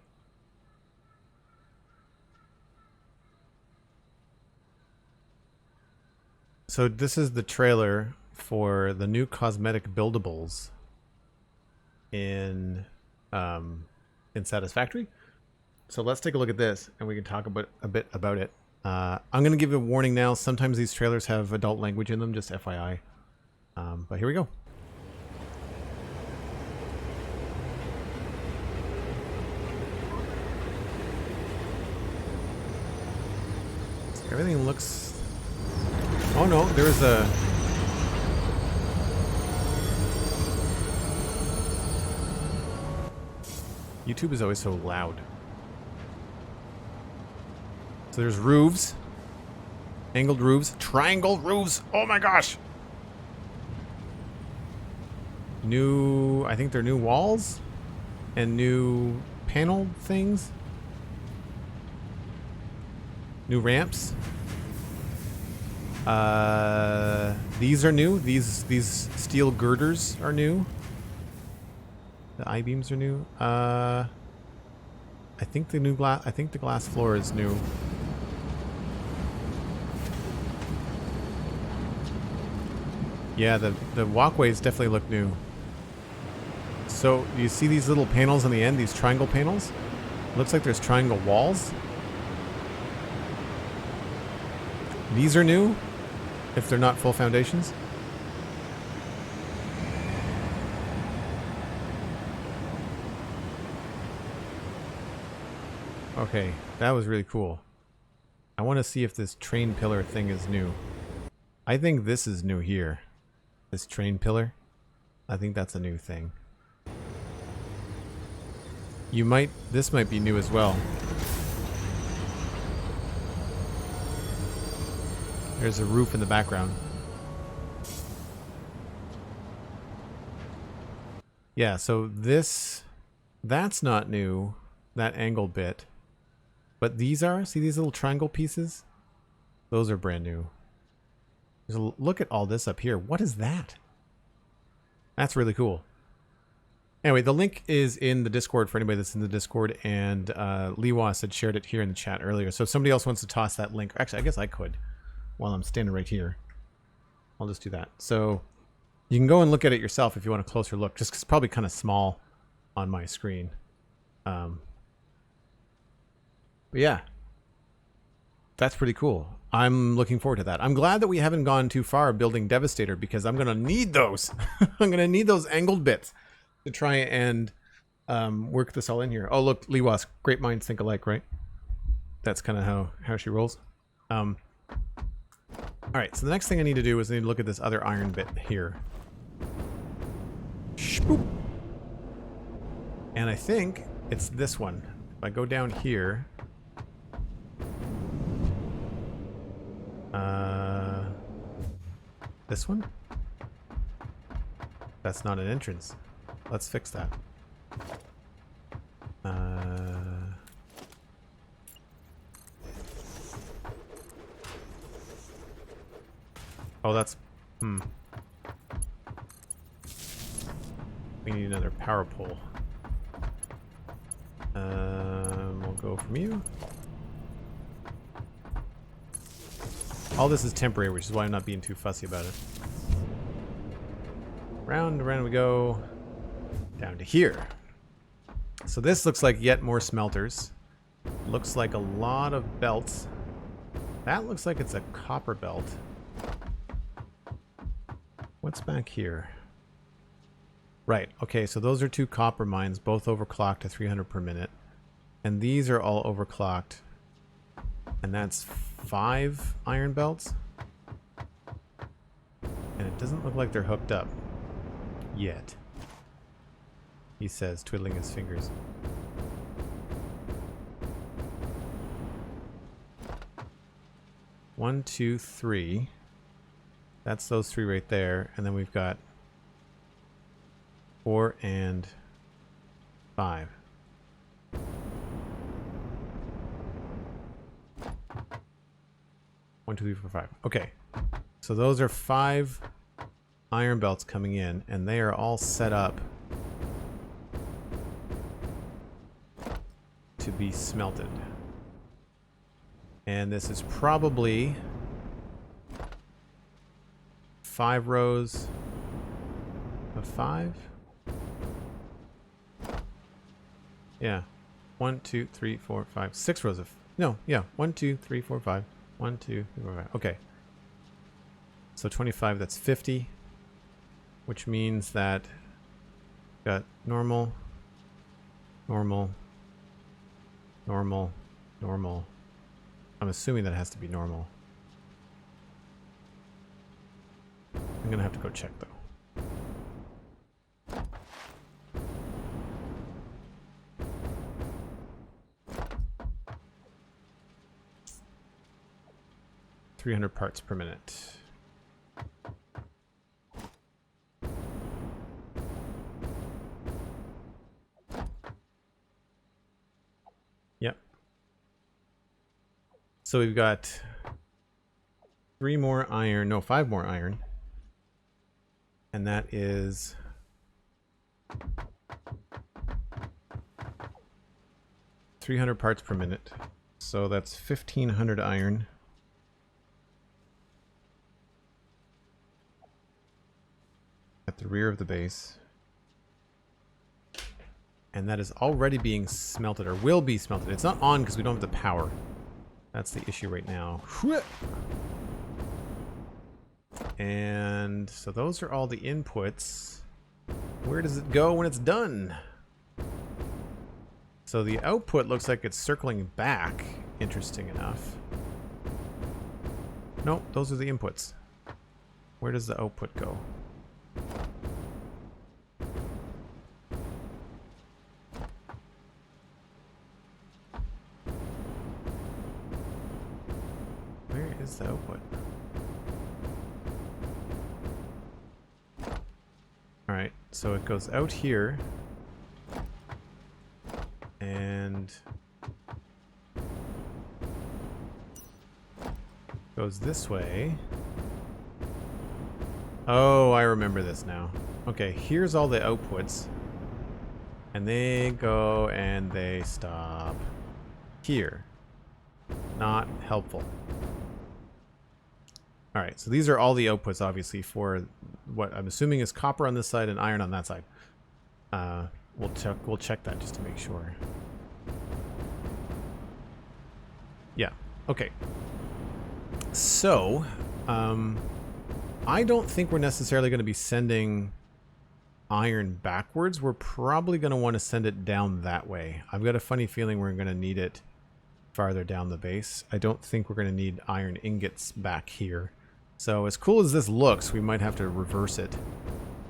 So this is the trailer for the new cosmetic buildables in Satisfactory. So let's take a look at this and we can talk a bit about it. I'm going to give a warning now. Sometimes these trailers have adult language in them, just FYI. But here we go. So everything looks... Oh no, there is a... YouTube is always so loud. So there's roofs. Angled roofs. Triangle roofs! Oh my gosh! New... I think they're new walls? And new panel things? New ramps? These are new. These steel girders are new. The I-beams are new. I think the new glass. I think the glass floor is new. Yeah, the walkways definitely look new. So you see these little panels on the end, these triangle panels? Looks like there's triangle walls. These are new, if they're not full foundations. Okay, that was really cool. I want to see if this train pillar thing is new. I think this is new here. This train pillar. I think that's a new thing. This might be new as well. There's a roof in the background. Yeah, so that's not new, that angle bit. But these are, see these little triangle pieces? Those are brand new. Look at all this up here. What is that? That's really cool. Anyway, the link is in the Discord for anybody that's in the Discord, and Lewas had shared it here in the chat earlier. So if somebody else wants to toss that link, actually, I guess I could while I'm standing right here. I'll just do that. So you can go and look at it yourself if you want a closer look, just 'cause it's probably kind of small on my screen. But yeah, that's pretty cool. I'm looking forward to that. I'm glad that we haven't gone too far building Devastator, because I'm going to need those. I'm going to need those angled bits to try and work this all in here. Oh, look, Lewas, great minds think alike, right? That's kind of how she rolls. All right, so the next thing I need to do is I need to look at this other iron bit here. Shboop. And I think it's this one. If I go down here... this one? That's not an entrance. Let's fix that. Oh, that's... We need another power pole. We'll go from you. All this is temporary, which is why I'm not being too fussy about it. Round and round we go. Down to here. So this looks like yet more smelters. Looks like a lot of belts. That looks like it's a copper belt. What's back here? Right, okay, so those are two copper mines, both overclocked to 300 per minute. And these are all overclocked. And that's 5 iron belts. And it doesn't look like they're hooked up. Yet. He says, twiddling his fingers. 1, 2, 3. That's those 3 right there. And then we've got 4 and 5. One, two, three, four, 5. Okay. So those are 5 iron belts coming in, and they are all set up to be smelted. And this is probably 5 rows of 5. Yeah. 1, 2, 3, 4, 5, 6 rows of... No, yeah. 1, 2, 3, 4, 5. 1, 2, 3, 4, 5. Okay. So 25, that's 50. Which means that got normal, normal, normal, normal. I'm assuming that has to be normal. I'm going to have to go check, though. .300 parts per minute. Yep. So we've got 3 more iron, no, 5 more iron. And that is .300 parts per minute. So that's 1,500 iron. At the rear of the base. And that is already being smelted, or will be smelted. It's not on because we don't have the power. That's the issue right now. And so those are all the inputs. Where does it go when it's done? So the output looks like it's circling back. Interesting enough. Nope, those are the inputs. Where does the output go? Where is the output? Alright, so it goes out here. And goes this way. Oh, I remember this now. Okay, here's all the outputs. And they go and they stop here. Not helpful. Alright, so these are all the outputs, obviously, for what I'm assuming is copper on this side and iron on that side. We'll check that just to make sure. Yeah, okay. So, I don't think we're necessarily going to be sending iron backwards. We're probably going to want to send it down that way. I've got a funny feeling we're going to need it farther down the base. I don't think we're going to need iron ingots back here. So as cool as this looks, we might have to reverse it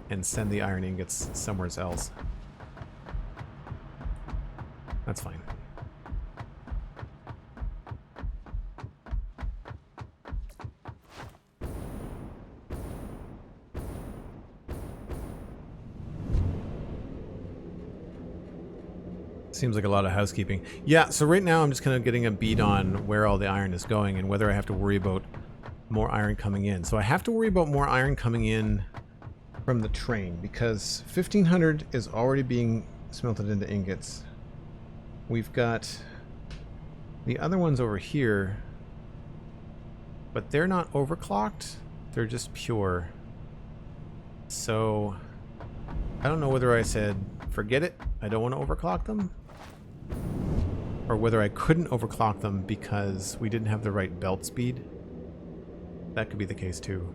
and send the iron ingots somewhere else. That's fine. Seems like a lot of housekeeping. Yeah, so right now I'm just kind of getting a beat on where all the iron is going and whether I have to worry about more iron coming in. So I have to worry about more iron coming in from the train because 1,500 is already being smelted into ingots. We've got the other ones over here, but they're not overclocked. They're just pure. So I don't know whether I said, forget it, I don't want to overclock them, or whether I couldn't overclock them because we didn't have the right belt speed. That could be the case too.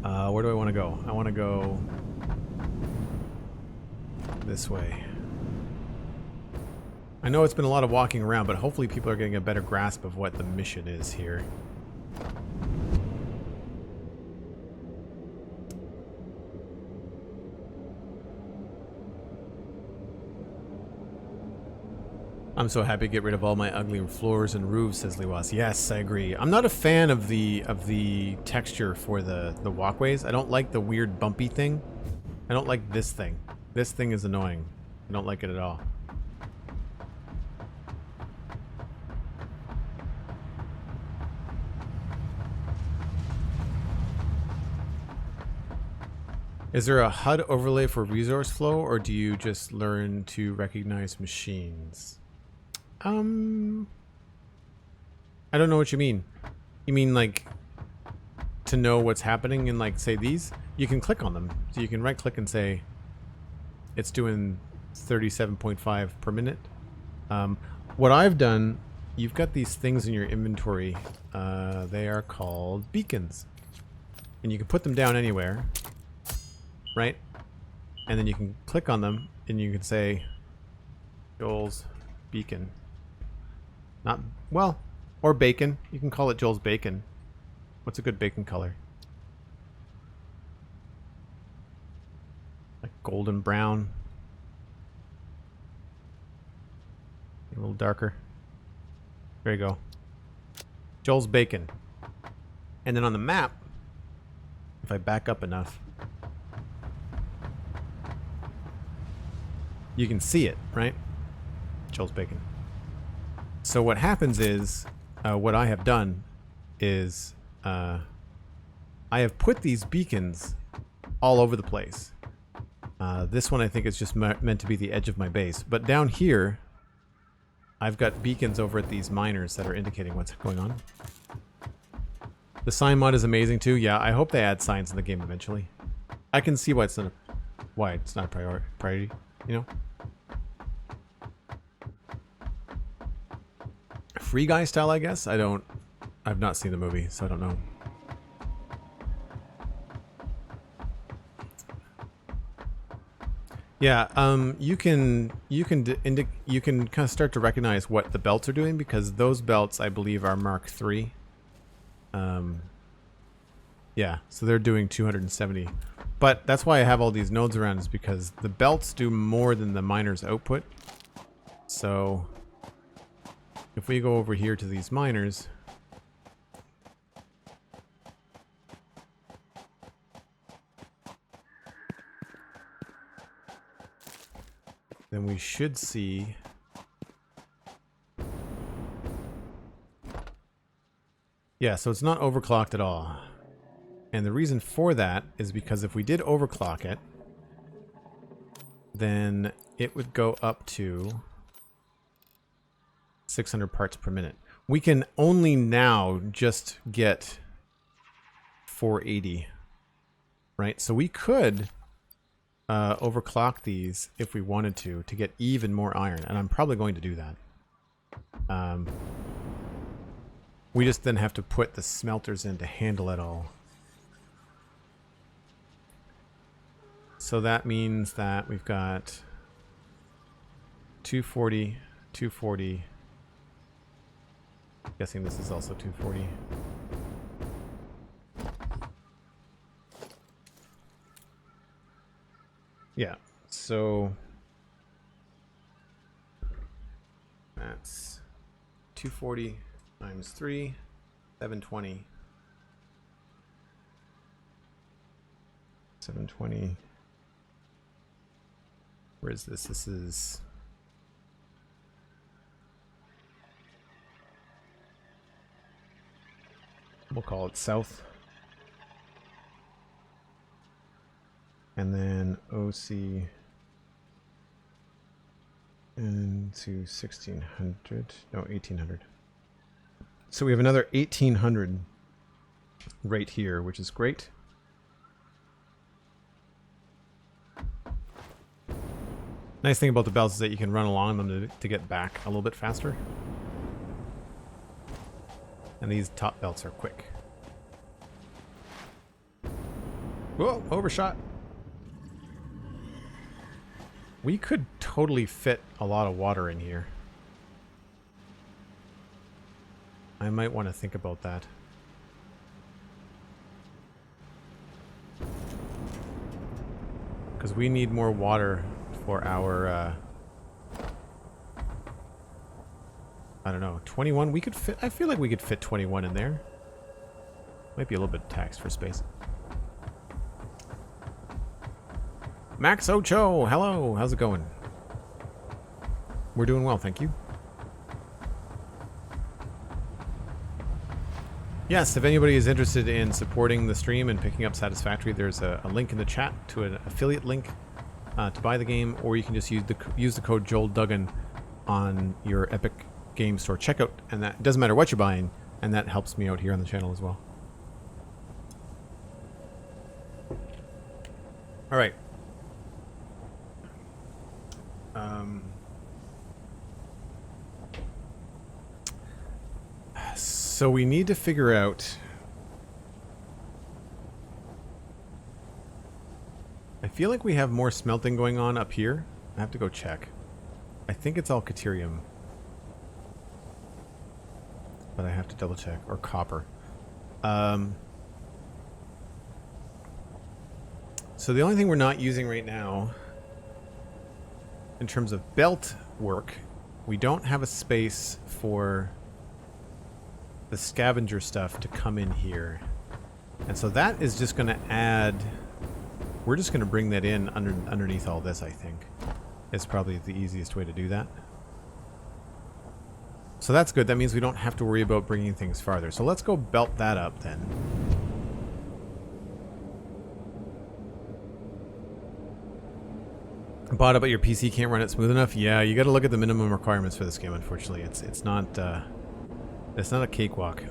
Where do I want to go? I want to go this way. I know it's been a lot of walking around, but hopefully people are getting a better grasp of what the mission is here. I'm so happy to get rid of all my ugly floors and roofs, says Liwas. Yes, I agree. I'm not a fan of the texture for the walkways. I don't like the weird bumpy thing. I don't like this thing. This thing is annoying. I don't like it at all. Is there a HUD overlay for resource flow, or do you just learn to recognize machines? I don't know what you mean. You mean like to know what's happening in, like, say these? You can click on them. So you can right click and say it's doing 37.5 per minute. What I've done, you've got these things in your inventory. They are called beacons. And you can put them down anywhere. Right? And then you can click on them and you can say Joel's beacon. Not, well, or bacon. You can call it Joel's bacon. What's a good bacon color? Like golden brown. A little darker. There you go. Joel's bacon. And then on the map, if I back up enough, you can see it, right? Joel's bacon. So what happens is, what I have done is, I have put these beacons all over the place. This one I think is just meant to be the edge of my base. But down here, I've got beacons over at these miners that are indicating what's going on. The sign mod is amazing too. Yeah, I hope they add signs in the game eventually. I can see why it's not a priority, you know? Free Guy style, I guess. I've not seen the movie, so I don't know. Yeah, you can kind of start to recognize what the belts are doing, because those belts, I believe, are Mark III. Yeah, so they're doing 270. But that's why I have all these nodes around, is because the belts do more than the miner's output. So if we go over here to these miners, then we should see yeah, so it's not overclocked at all. And the reason for that is because if we did overclock it, then it would go up to 600 parts per minute. We can only now just get 480, right? So we could overclock these if we wanted to get even more iron, and I'm probably going to do that. We just then have to put the smelters in to handle it all. So that means that we've got 240, 240. Guessing this is also 240. Yeah, so that's 240 times 3, 720. 720. Where is this? This is... we'll call it south. And then OC into 1600. No, 1800. So we have another 1800 right here, which is great. Nice thing about the belts is that you can run along them to get back a little bit faster. And these top belts are quick. Whoa, overshot. We could totally fit a lot of water in here. I might want to think about that. Because we need more water for our I don't know, 21? We could fit, I feel like we could fit 21 in there. Might be a little bit taxed for space. Max Ocho, hello, how's it going? We're doing well, thank you. Yes, if anybody is interested in supporting the stream and picking up Satisfactory, there's a link in the chat to an affiliate link to buy the game, or you can just use the code Joel Duggan on your Epic Game Store checkout, and that doesn't matter what you're buying, and that helps me out here on the channel as well. All right. So we need to figure out. I feel like we have more smelting going on up here. I have to go check. I think it's all Caterium, but I have to double check. Or copper. So the only thing we're not using right now, in terms of belt work, we don't have a space for the scavenger stuff to come in here. And so that is just going to add... We're just going to bring that in underneath all this, I think. It's probably the easiest way to do that. So that's good. That means we don't have to worry about bringing things farther. So let's go belt that up then. Bought it, but your PC can't run it smooth enough. Yeah, you got to look at the minimum requirements for this game. Unfortunately, it's not a cakewalk.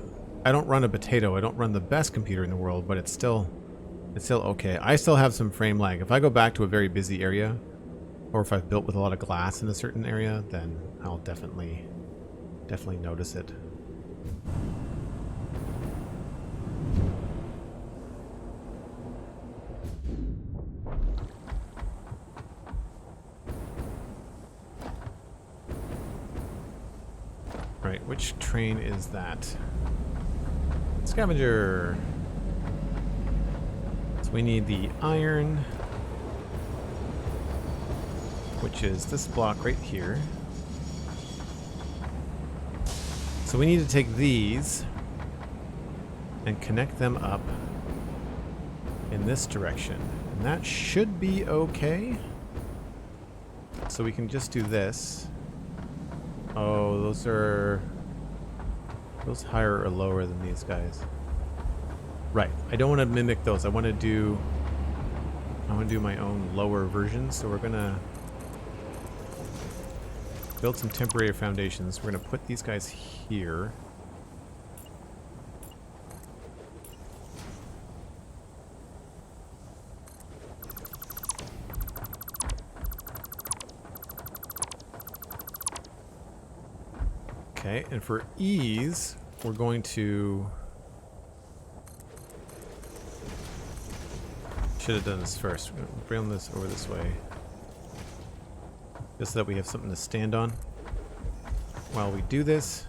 I don't run a potato. I don't run the best computer in the world, but it's still okay. I still have some frame lag. If I go back to a very busy area, or if I've built with a lot of glass in a certain area, then I'll definitely notice it. Right, which train is that? Scavenger. So we need the iron, which is this block right here. So we need to take these and connect them up in this direction. And that should be okay. So we can just do this. Oh, those higher or lower than these guys. Right. I don't want to mimic those. I want to do my own lower version. So we're gonna build some temporary foundations. We're gonna put these guys here. Okay, and for ease, we're going to... Should have done this first. We're going to bring this over this way. Just so that we have something to stand on while we do this.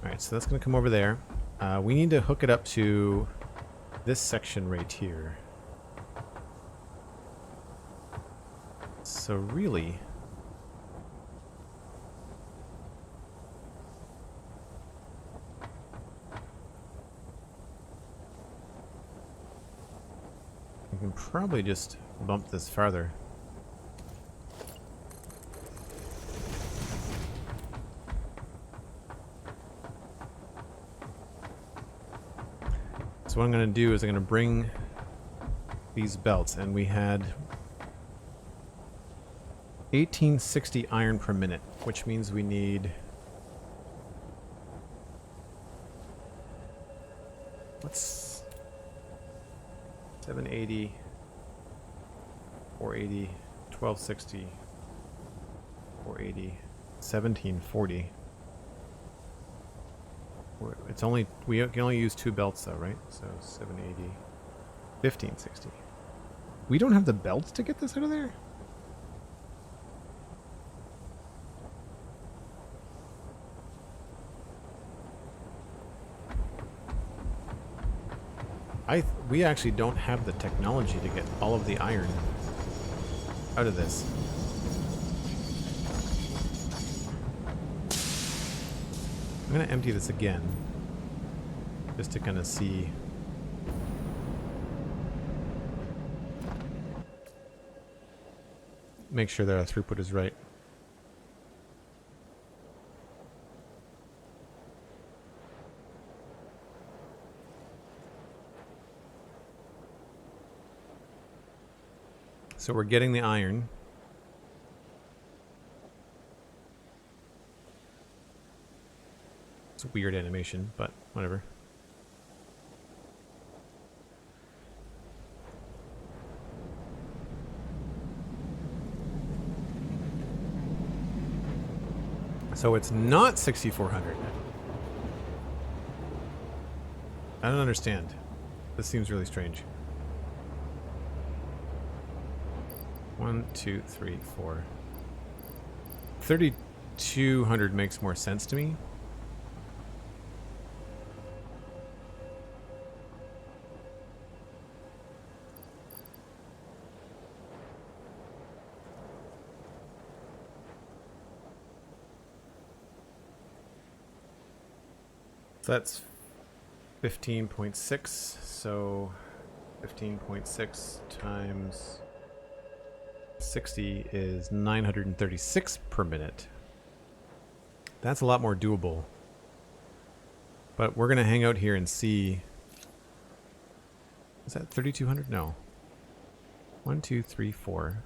Alright, so that's going to come over there. We need to hook it up to this section right here. So really... we can probably just bump this farther. So what I'm going to do is I'm going to bring these belts, and we had 1860 iron per minute, which means we need... What's 780, 480, 1260, 480, 1740. It's only, we can only use 2 belts though, right? So 780, 1560. We don't have the belts to get this out of there? We actually don't have the technology to get all of the iron out of this. I'm going to empty this again, just to kind of see. Make sure that our throughput is right. So we're getting the iron. It's a weird animation, but whatever. So it's not 6,400. I don't understand. This seems really strange. 1, 2, 3, 4. 3,200 makes more sense to me. So that's 15.6. So 15.6 times 60 is 936 per minute. That's a lot more doable. But we're going to hang out here and see. Is that 3,200? No. 1, 2, 3, 4.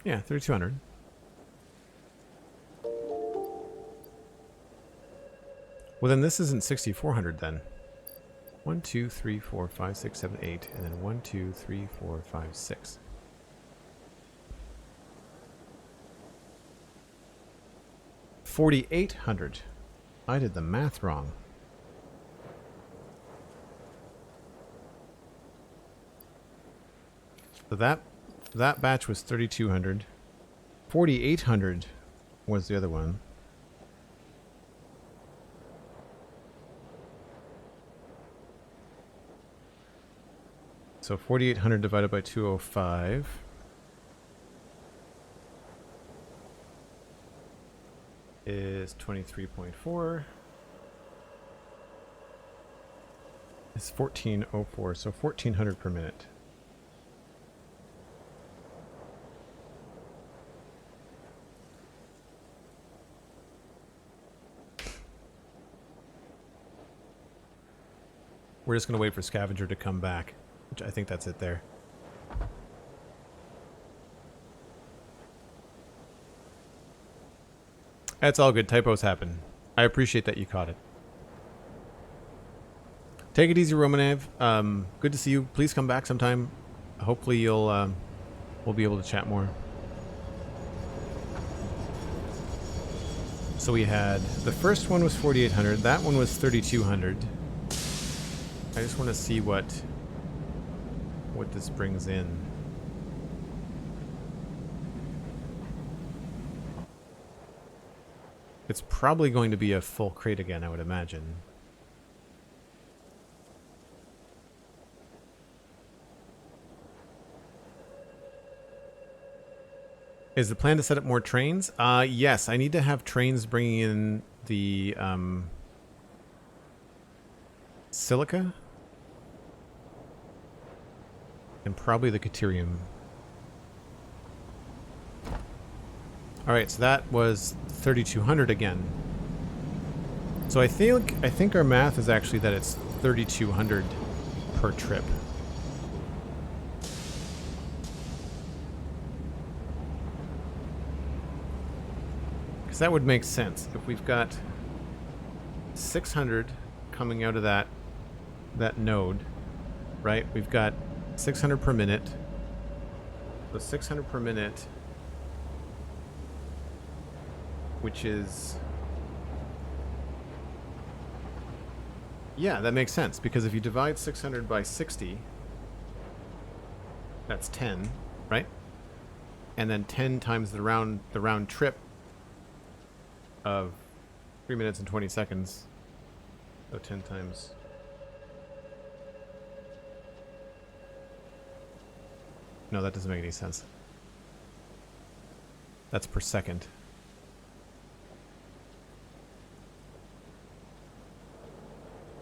Yeah, 3,200. Well, then this isn't 6,400 then. 1, 2, 3, 4, 5, 6, 7, 8, and then 1, 2, 3, 4, 5, 6. 4,800. I did the math wrong. So that batch was 3,200. 4,800 was the other one. So 4,800 divided by 205 is 23.4. It's 1,404, so 1,400 per minute. We're just going to wait for Scavenger to come back, which I think that's it there. That's all good. Typos happen. I appreciate that you caught it. Take it easy, Romanev. Good to see you. Please come back sometime. Hopefully you'll we'll be able to chat more. So we had the first one was 4,800. That one was 3,200. I just want to see what this brings in. It's probably going to be a full crate again, I would imagine. Is the plan to set up more trains? Yes, I need to have trains bringing in the silica and probably the Caterium. Alright, so that was 3,200 again. So I think our math is actually that it's 3,200 per trip. Because that would make sense. If we've got 600 coming out of that node, right? We've got 600 per minute. So 600 per minute, which is... Yeah, that makes sense, because if you divide 600 by 60, that's 10, right? And then 10 times the round trip of 3 minutes and 20 seconds. So 10 times... No, that doesn't make any sense. That's per second.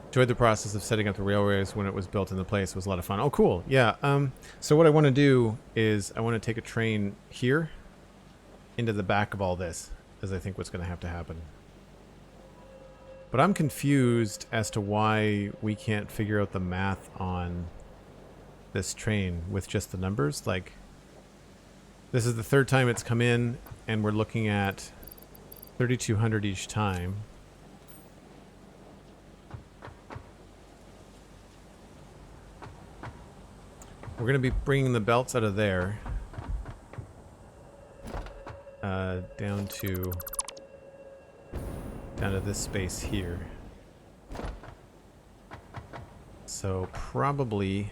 Enjoyed the process of setting up the railways when it was built into place. It was a lot of fun. Oh, cool. Yeah. So what I want to do is I want to take a train here into the back of all this, as I think what's going to have to happen. But I'm confused as to why we can't figure out the math on this train with just the numbers. Like, this is the third time it's come in, and we're looking at 3,200 each time. We're going to be bringing the belts out of there down to this space here. So probably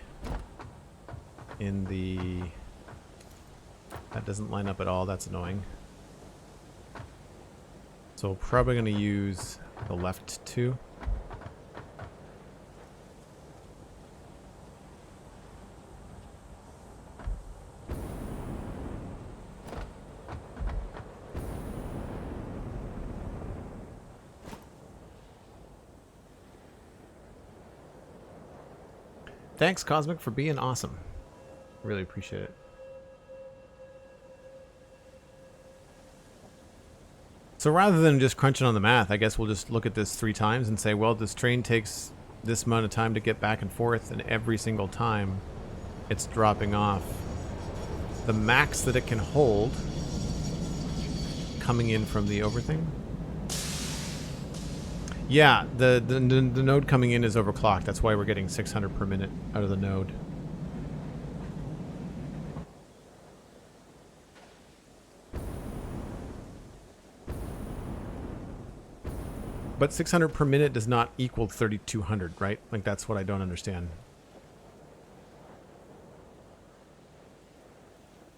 in the... That doesn't line up at all. That's annoying. So probably going to use the left two. Thanks, Cosmic, for being awesome. Really appreciate it. So rather than just crunching on the math, I guess we'll just look at this 3 times and say, well, this train takes this amount of time to get back and forth, and every single time it's dropping off the max that it can hold coming in from the overthing. Yeah, the node coming in is overclocked. That's why we're getting 600 per minute out of the node. But 600 per minute does not equal 3,200, right? Like, that's what I don't understand.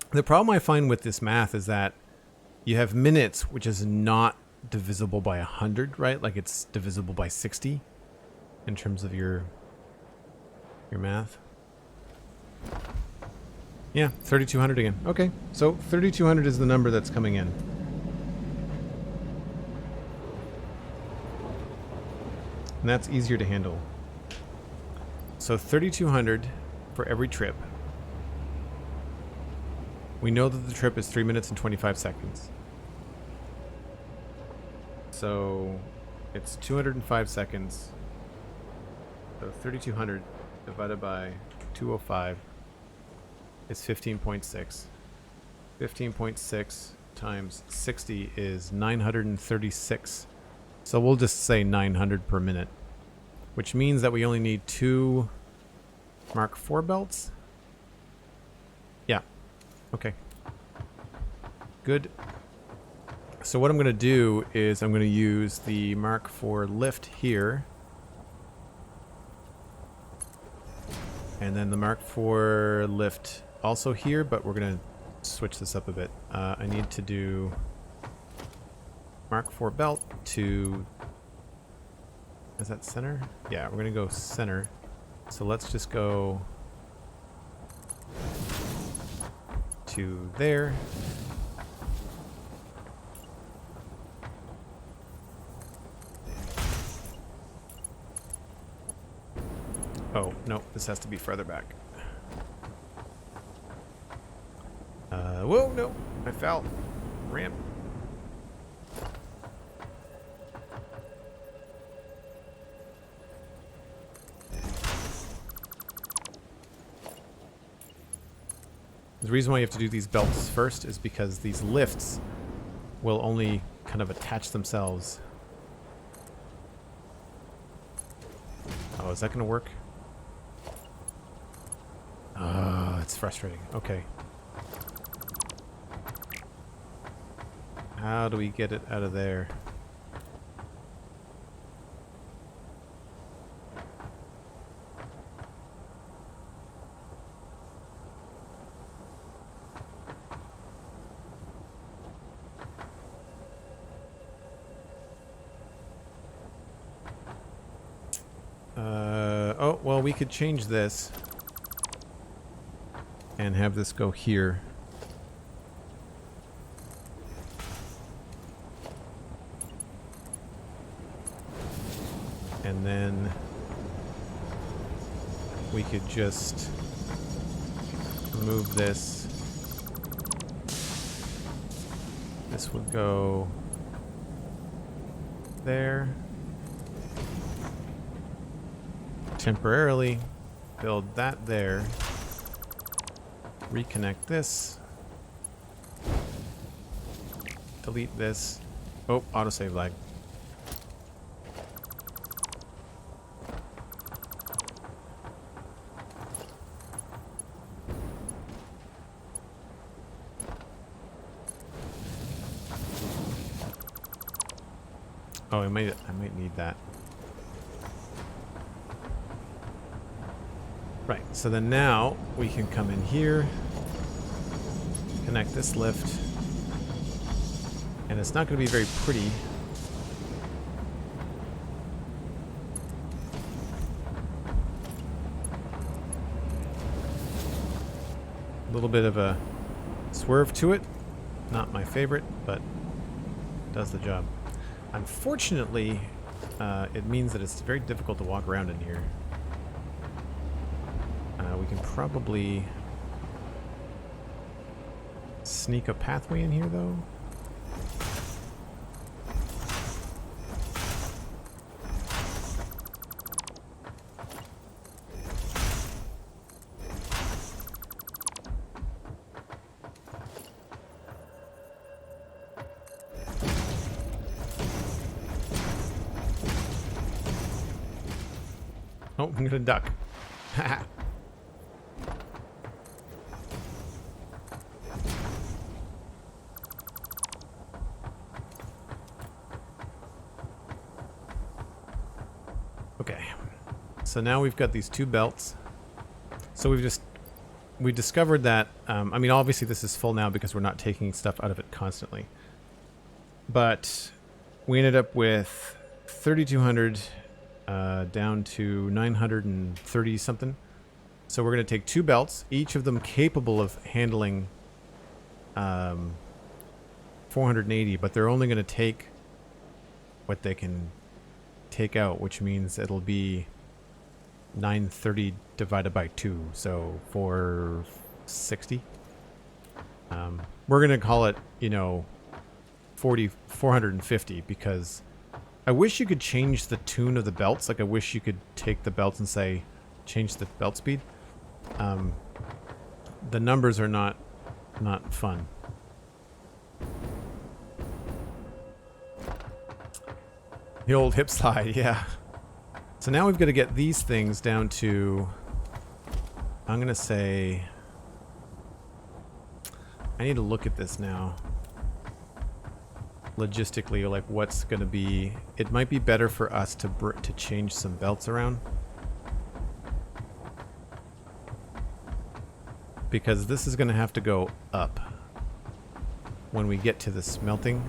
The problem I find with this math is that you have minutes, which is not divisible by 100, right? Like, it's divisible by 60 in terms of your math. Yeah, 3,200 again. Okay, so 3,200 is the number that's coming in. And that's easier to handle. So 3,200 for every trip. We know that the trip is 3 minutes and 25 seconds. So it's 205 seconds. So 3,200 divided by 205 is 15.6. 15.6 times 60 is 936. So we'll just say 900 per minute, which means that we only need 2 Mark IV belts. Yeah. Okay. Good. So what I'm going to do is I'm going to use the Mark IV lift here. And then the Mark IV lift also here, but we're going to switch this up a bit. I need to do Mark IV belt to... Is that center? Yeah, we're going to go center. So let's just go to there. Oh, no, this has to be further back. Whoa, no, I fell. Ramp. The reason why you have to do these belts first is because these lifts will only kind of attach themselves. Oh, is that going to work? Oh, it's frustrating. Okay. How do we get it out of there? Oh, well, we could change this. and have this go here. And then we could just move this. This would go there. Temporarily build that there. Reconnect this. Delete this. Oh, autosave lag. Oh, I might need that. Right, so then now we can come in here, connect this lift, and it's not going to be very pretty. A little bit of a swerve to it. Not my favorite, but does the job. Unfortunately, it means that it's very difficult to walk around in here. We can probably sneak a pathway in here, though. Oh, I'm gonna duck. Haha. Okay. So now we've got these two belts. So we discovered that, I mean, obviously this is full now because we're not taking stuff out of it constantly. But we ended up with 3,200 down to 930 something. So we're going to take two belts, each of them capable of handling 480, but they're only going to take what they can take out, which means it'll be 930 divided by 2, so 460. We're going to call it, you know, 450 because I wish you could change the tune of the belts. Like, I wish you could take the belts and say, change the belt speed. The numbers are not fun. The old hip slide, yeah. So now we've got to get these things down to, I'm going to say, I need to look at this now. Logistically, like what's going to be, it might be better for us to change some belts around. Because this is going to have to go up when we get to the smelting.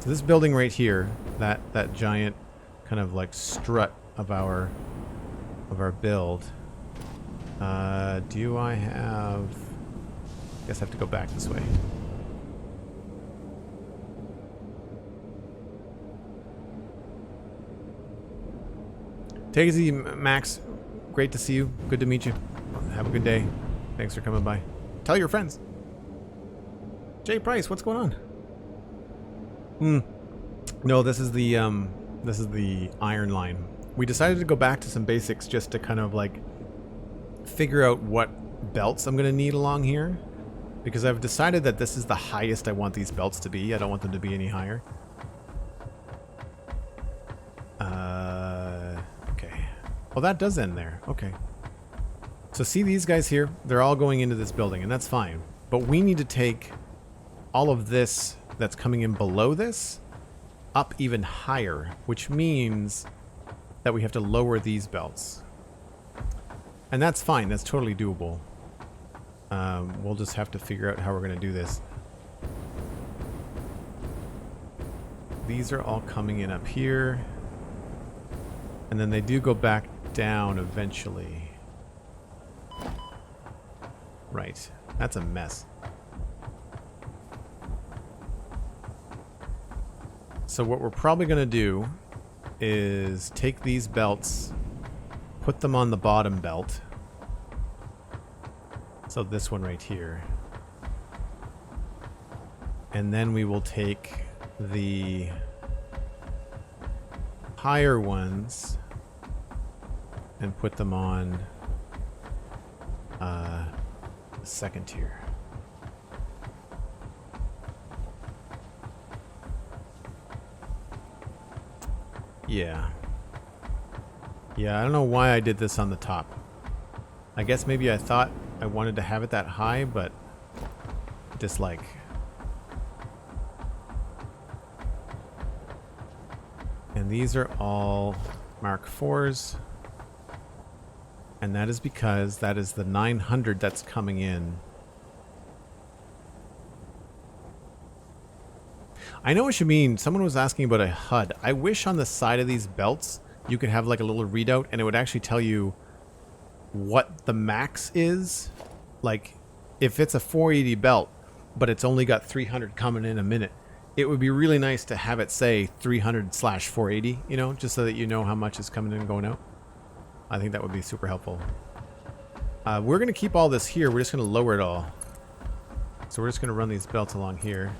So this building right here, that giant kind of like strut of our build. Do I have? I guess I have to go back this way. Take it easy, Max. Great to see you. Good to meet you. Have a good day. Thanks for coming by. Tell your friends. Jay Price, what's going on? No, this is the iron line. We decided to go back to some basics just to kind of like figure out what belts I'm gonna need along here, because I've decided that this is the highest I want these belts to be. I don't want them to be any higher. Okay. Well, that does end there. Okay. So see these guys here? They're all going into this building, and that's fine. But we need to take all of this that's coming in below this up even higher, which means that we have to lower these belts. And that's fine. That's totally doable. We'll just have to figure out how we're going to do this. These are all coming in up here. And then they do go back down eventually. Right. That's a mess. So what we're probably going to do is take these belts, put them on the bottom belt. So this one right here. And then we will take the higher ones and put them on the second tier. Yeah. Yeah, I don't know why I did this on the top. I guess maybe I thought I wanted to have it that high, but dislike. And these are all Mark IVs. And that is because that is the 900 that's coming in. I know what you mean. Someone was asking about a HUD. I wish on the side of these belts you could have like a little readout and it would actually tell you what the max is. Like if it's a 480 belt, but it's only got 300 coming in a minute, it would be really nice to have it say 300/480, you know, just so that you know how much is coming in and going out. I think that would be super helpful. We're going to keep all this here. We're just going to lower it all. So we're just going to run these belts along here.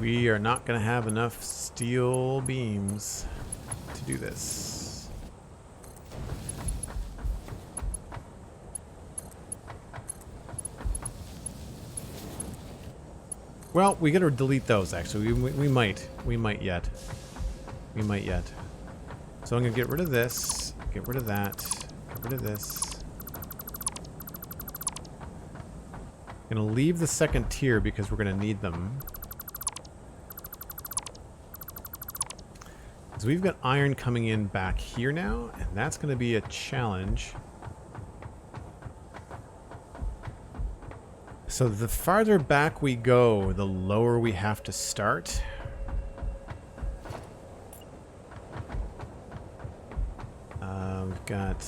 We are not going to have enough steel beams to do this. Well, we got to delete those actually. We might yet. We might yet. So I'm going to get rid of this, get rid of that, get rid of this. I'm going to leave the second tier because we're going to need them. So we've got iron coming in back here now, and that's going to be a challenge. So the farther back we go, the lower we have to start. We've got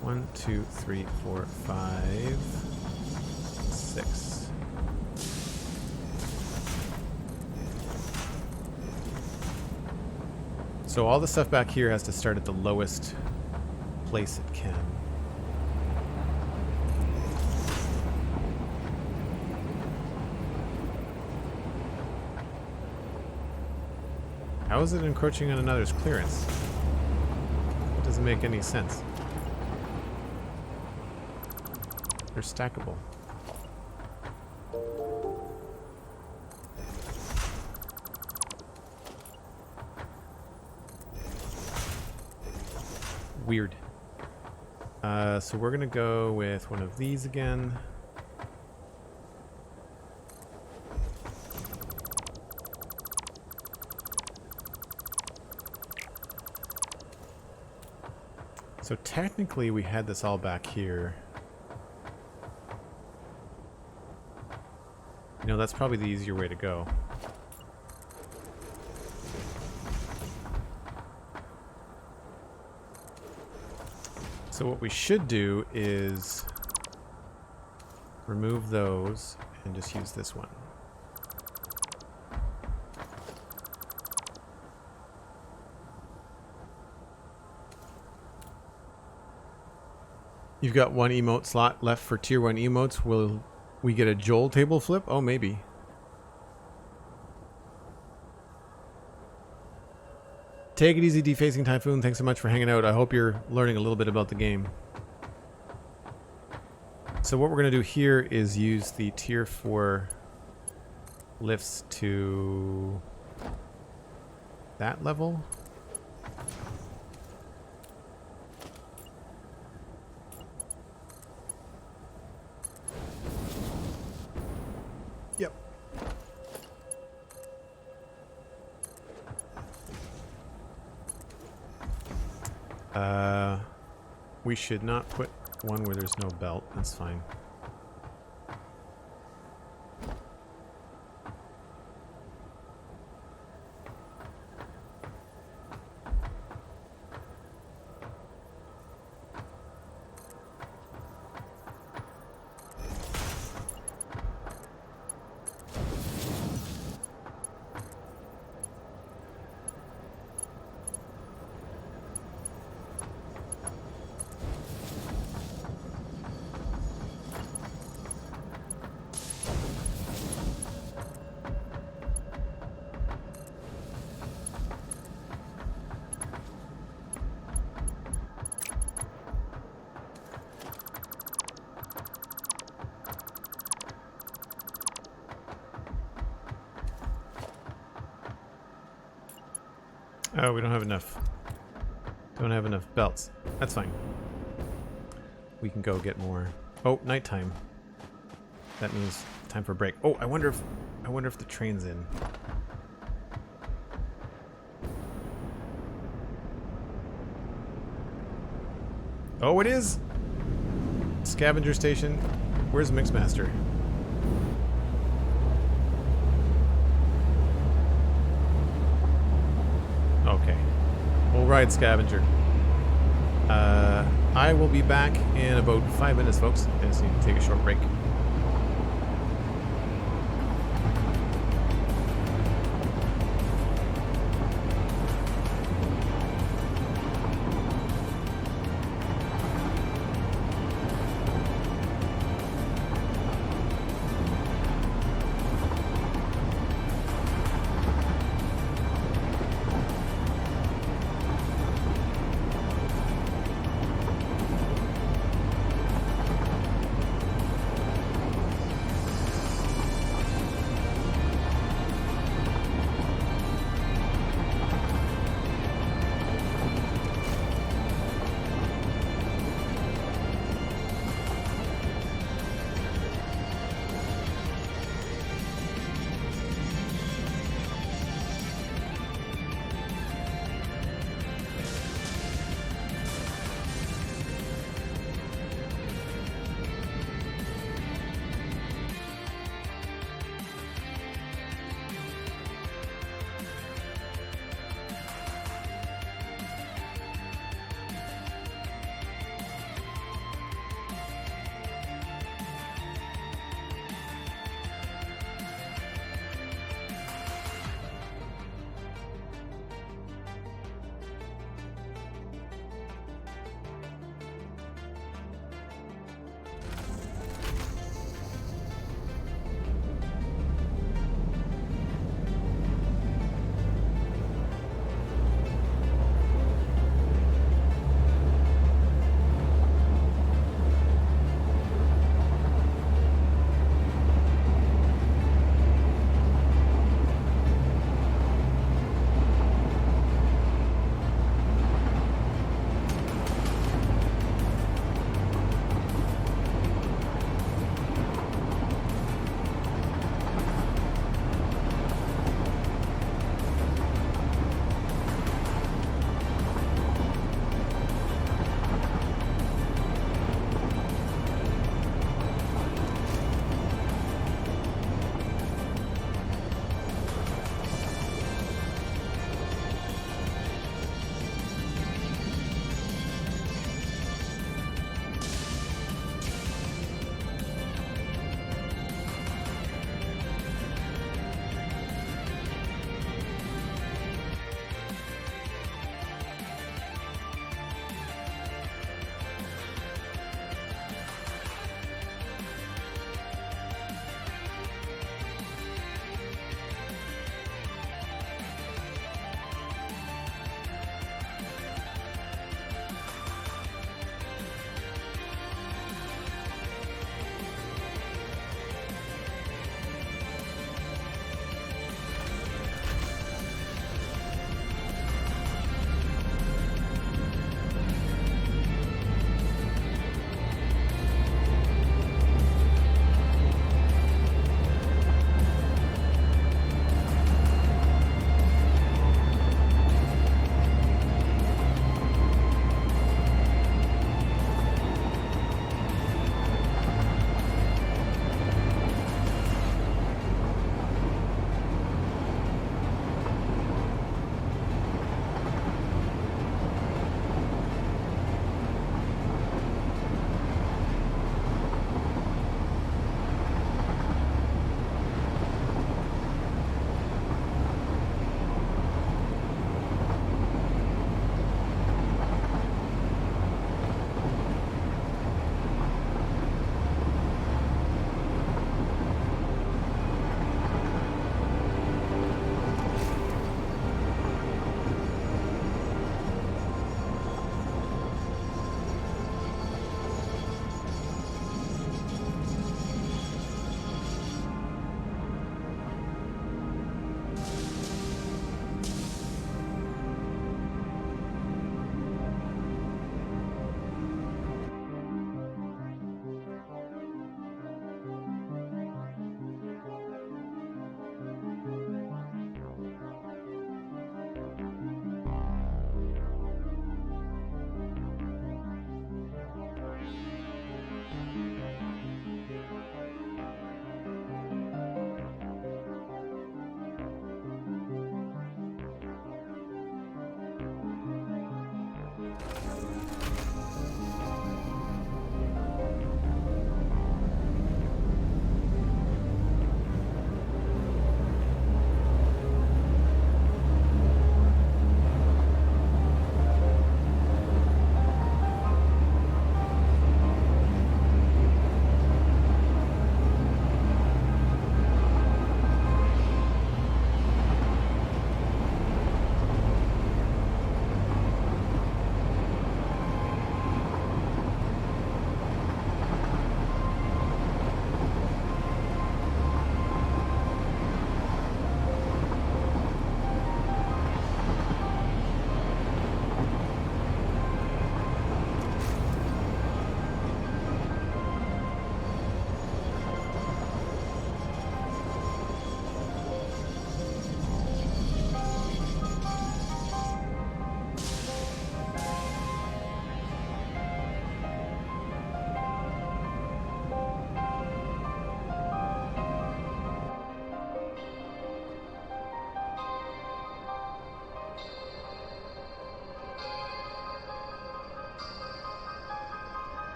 1, 2, 3, 4, 5, 6. So all the stuff back here has to start at the lowest place it can. How is it encroaching on another's clearance? It doesn't make any sense. They're stackable. Weird. So we're gonna go with one of these again. So technically we had this all back here. You know, that's probably the easier way to go. So what we should do is remove those and just use this one. You've got one emote slot left for tier 1 emotes. Will we get a Joel table flip? Oh, maybe. Take it easy, Defacing Typhoon. Thanks so much for hanging out. I hope you're learning a little bit about the game. So what we're going to do here is use the tier 4 lifts to that level. Yep. We should not put one where there's no belt. That's fine. Oh, we don't have enough. Don't have enough belts. That's fine. We can go get more. Oh, nighttime. That means time for a break. Oh, I wonder if the train's in. Oh, it is. Scavenger station. Where's Mixmaster? Okay. We'll ride Scavenger. I will be back in about 5 minutes, folks. I just need to take a short break.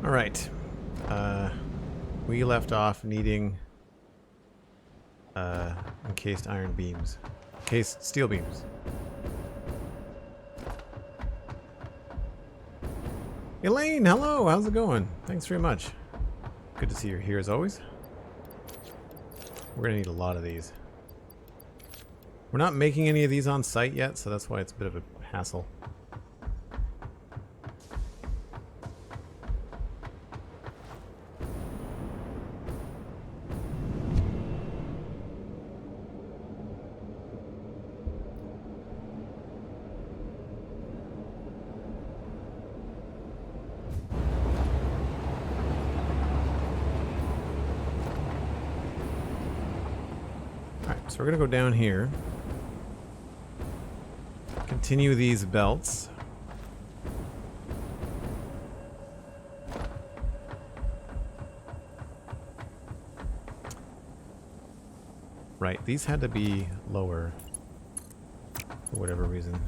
Alright. We left off needing encased iron beams. Encased steel beams. Elaine, hello! How's it going? Thanks very much. Good to see you here as always. We're gonna need a lot of these. We're not making any of these on site yet, so that's why it's a bit of a hassle. Alright, so we're gonna go down here. Continue these belts. Right, these had to be lower for whatever reason.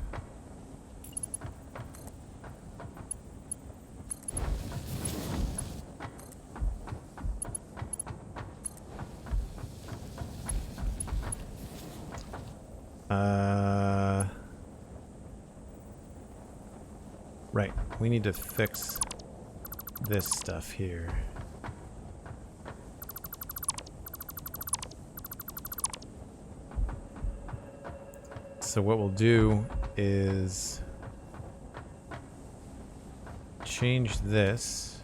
Right, we need to fix this stuff here. So what we'll do is change this.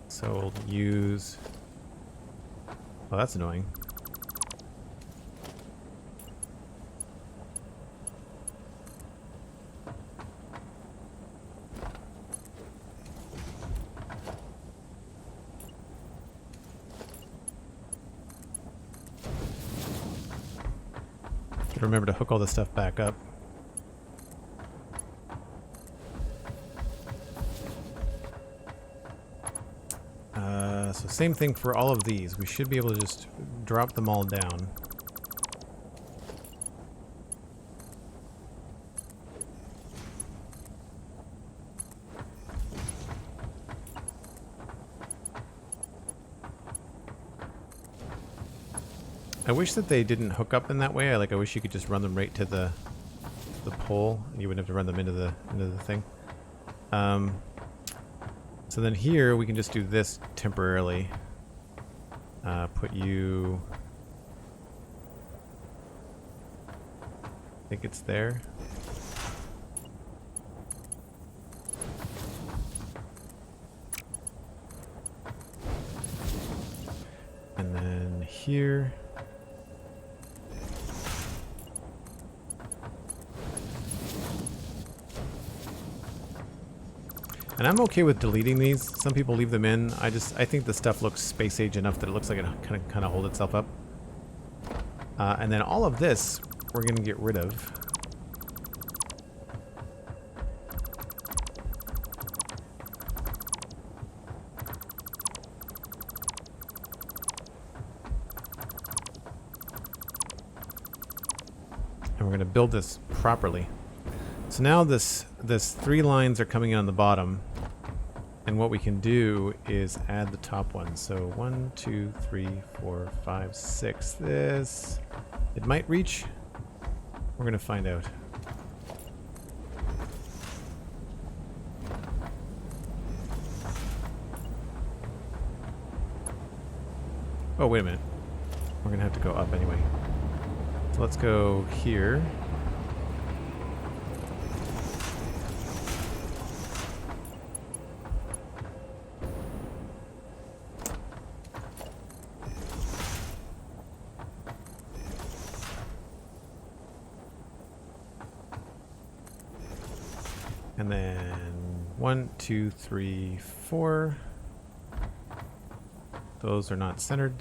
So we'll use... Oh, that's annoying. Remember to hook all this stuff back up. So same thing for all of these. We should be able to just drop them all down. I wish that they didn't hook up in that way. I wish you could just run them right to the pole, and you wouldn't have to run them into the thing. So then here we can just do this temporarily. Put you. I think it's there. And then here. And I'm okay with deleting these. Some people leave them in. I think the stuff looks space age enough that it looks like it can kind of hold itself up. And then all of this we're going to get rid of. And we're going to build this properly. So now this 3 lines are coming in on the bottom. And what we can do is add the top one. So 1, 2, 3, 4, 5, 6. This. It might reach. We're going to find out. Oh, wait a minute. We're going to have to go up anyway. So let's go here. And then 1, 2, 3, 4. Those are not centered.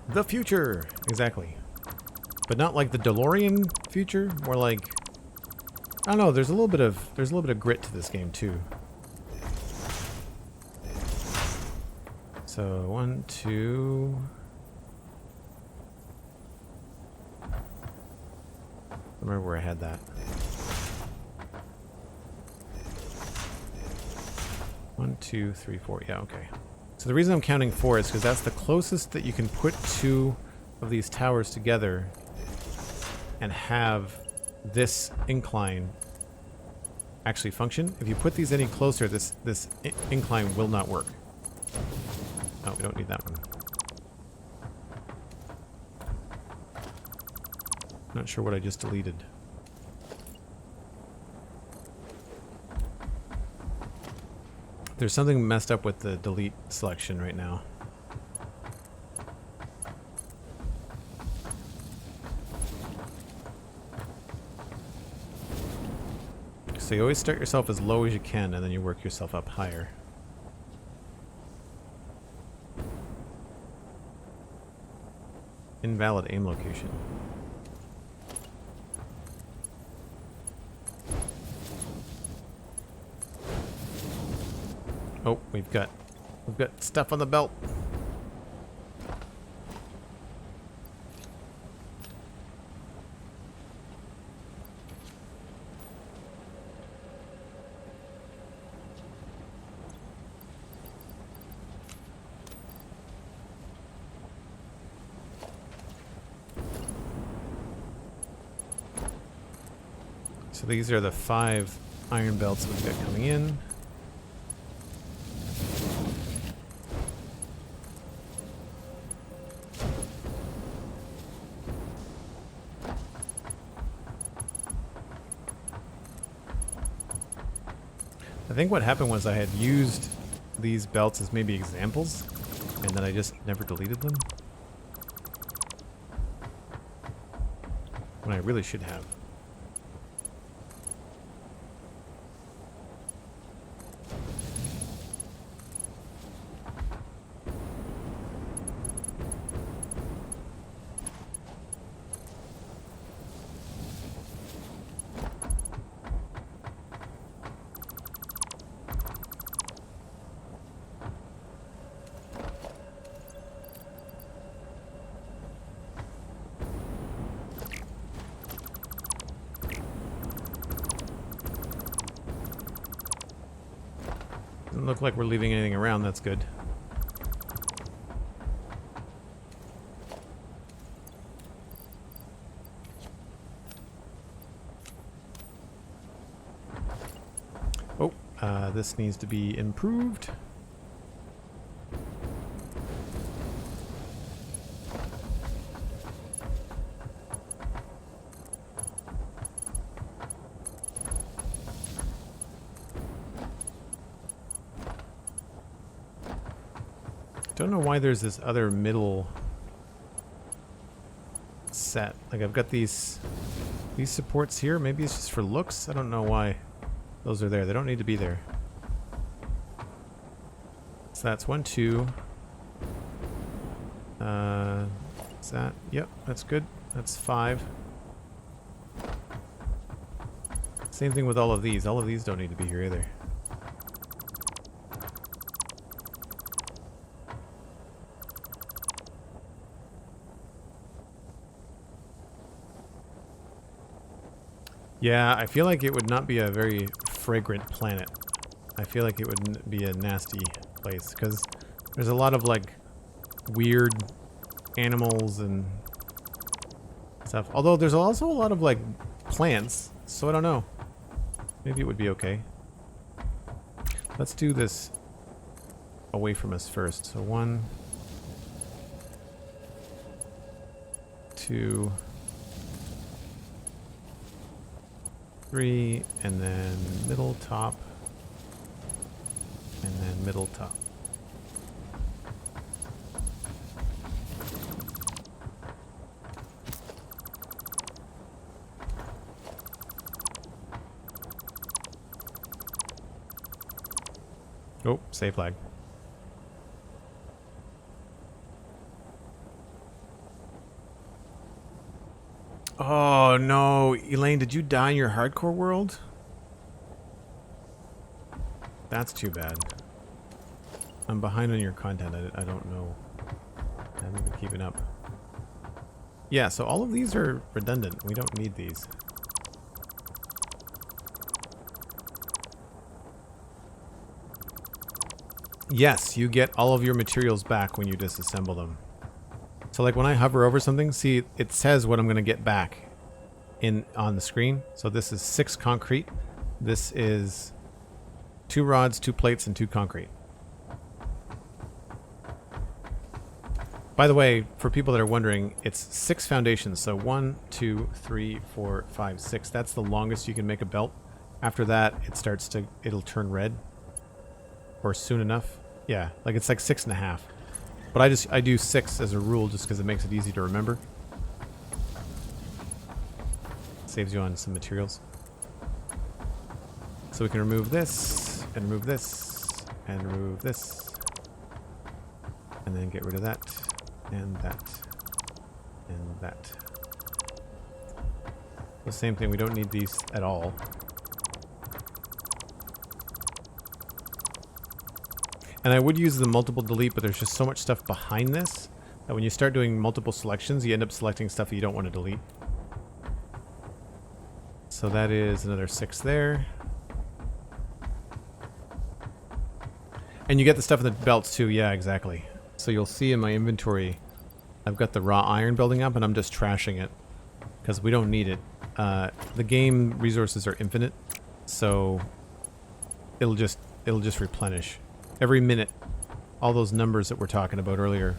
The future, exactly. But not like the DeLorean future, more like, I don't know, there's a little bit of grit to this game too. So 1, 2. I remember where I had that. 1, 2, 3, 4. Yeah, okay. So the reason I'm counting 4 is because that's the closest that you can put 2 of these towers together and have this incline actually function. If you put these any closer, this incline will not work. Oh, we don't need that one. Not sure what I just deleted. There's something messed up with the delete selection right now. So you always start yourself as low as you can, and then you work yourself up higher. Invalid aim location. Oh, we've got stuff on the belt. So these are the 5 iron belts we've got coming in. I think what happened was I had used these belts as maybe examples, and then I just never deleted them. When I really should have. Doesn't look like we're leaving anything around, that's good. Oh, this needs to be improved. Don't know why there's this other middle set. Like I've got these supports here. Maybe it's just for looks. I don't know why those are there. They don't need to be there. So that's 1, 2. Is that? Yep, that's good. That's 5. Same thing with all of these. All of these don't need to be here either. Yeah, I feel like it would not be a very fragrant planet. I feel like it would be a nasty place because there's a lot of like weird animals and stuff. Although there's also a lot of like plants, so I don't know. Maybe it would be okay. Let's do this away from us first. So 1, 2, 3, and then middle top, and then middle top. Oh, save flag. Oh no, Elaine, did you die in your hardcore world? That's too bad. I'm behind on your content. I don't know. I haven't been keeping up. Yeah, so all of these are redundant. We don't need these. Yes, you get all of your materials back when you disassemble them. So like when I hover over something, see, it says what I'm going to get back on the screen. So this is 6 concrete. This is 2 rods, 2 plates, and 2 concrete. By the way, for people that are wondering, it's 6 foundations. So 1, 2, 3, 4, 5, 6. That's the longest you can make a belt. After that, it'll turn red. Or soon enough. Yeah, like it's like 6.5. But I do 6 as a rule just because it makes it easy to remember. Saves you on some materials. So we can remove this, and remove this, and remove this. And then get rid of that, and that, and that. The same thing, we don't need these at all. And I would use the multiple delete, but there's just so much stuff behind this that when you start doing multiple selections, you end up selecting stuff that you don't want to delete. So that is another 6 there. And you get the stuff in the belts too, yeah, exactly. So you'll see in my inventory, I've got the raw iron building up and I'm just trashing it because we don't need it. The game resources are infinite, so it'll just replenish. Every minute, all those numbers that we're talking about earlier.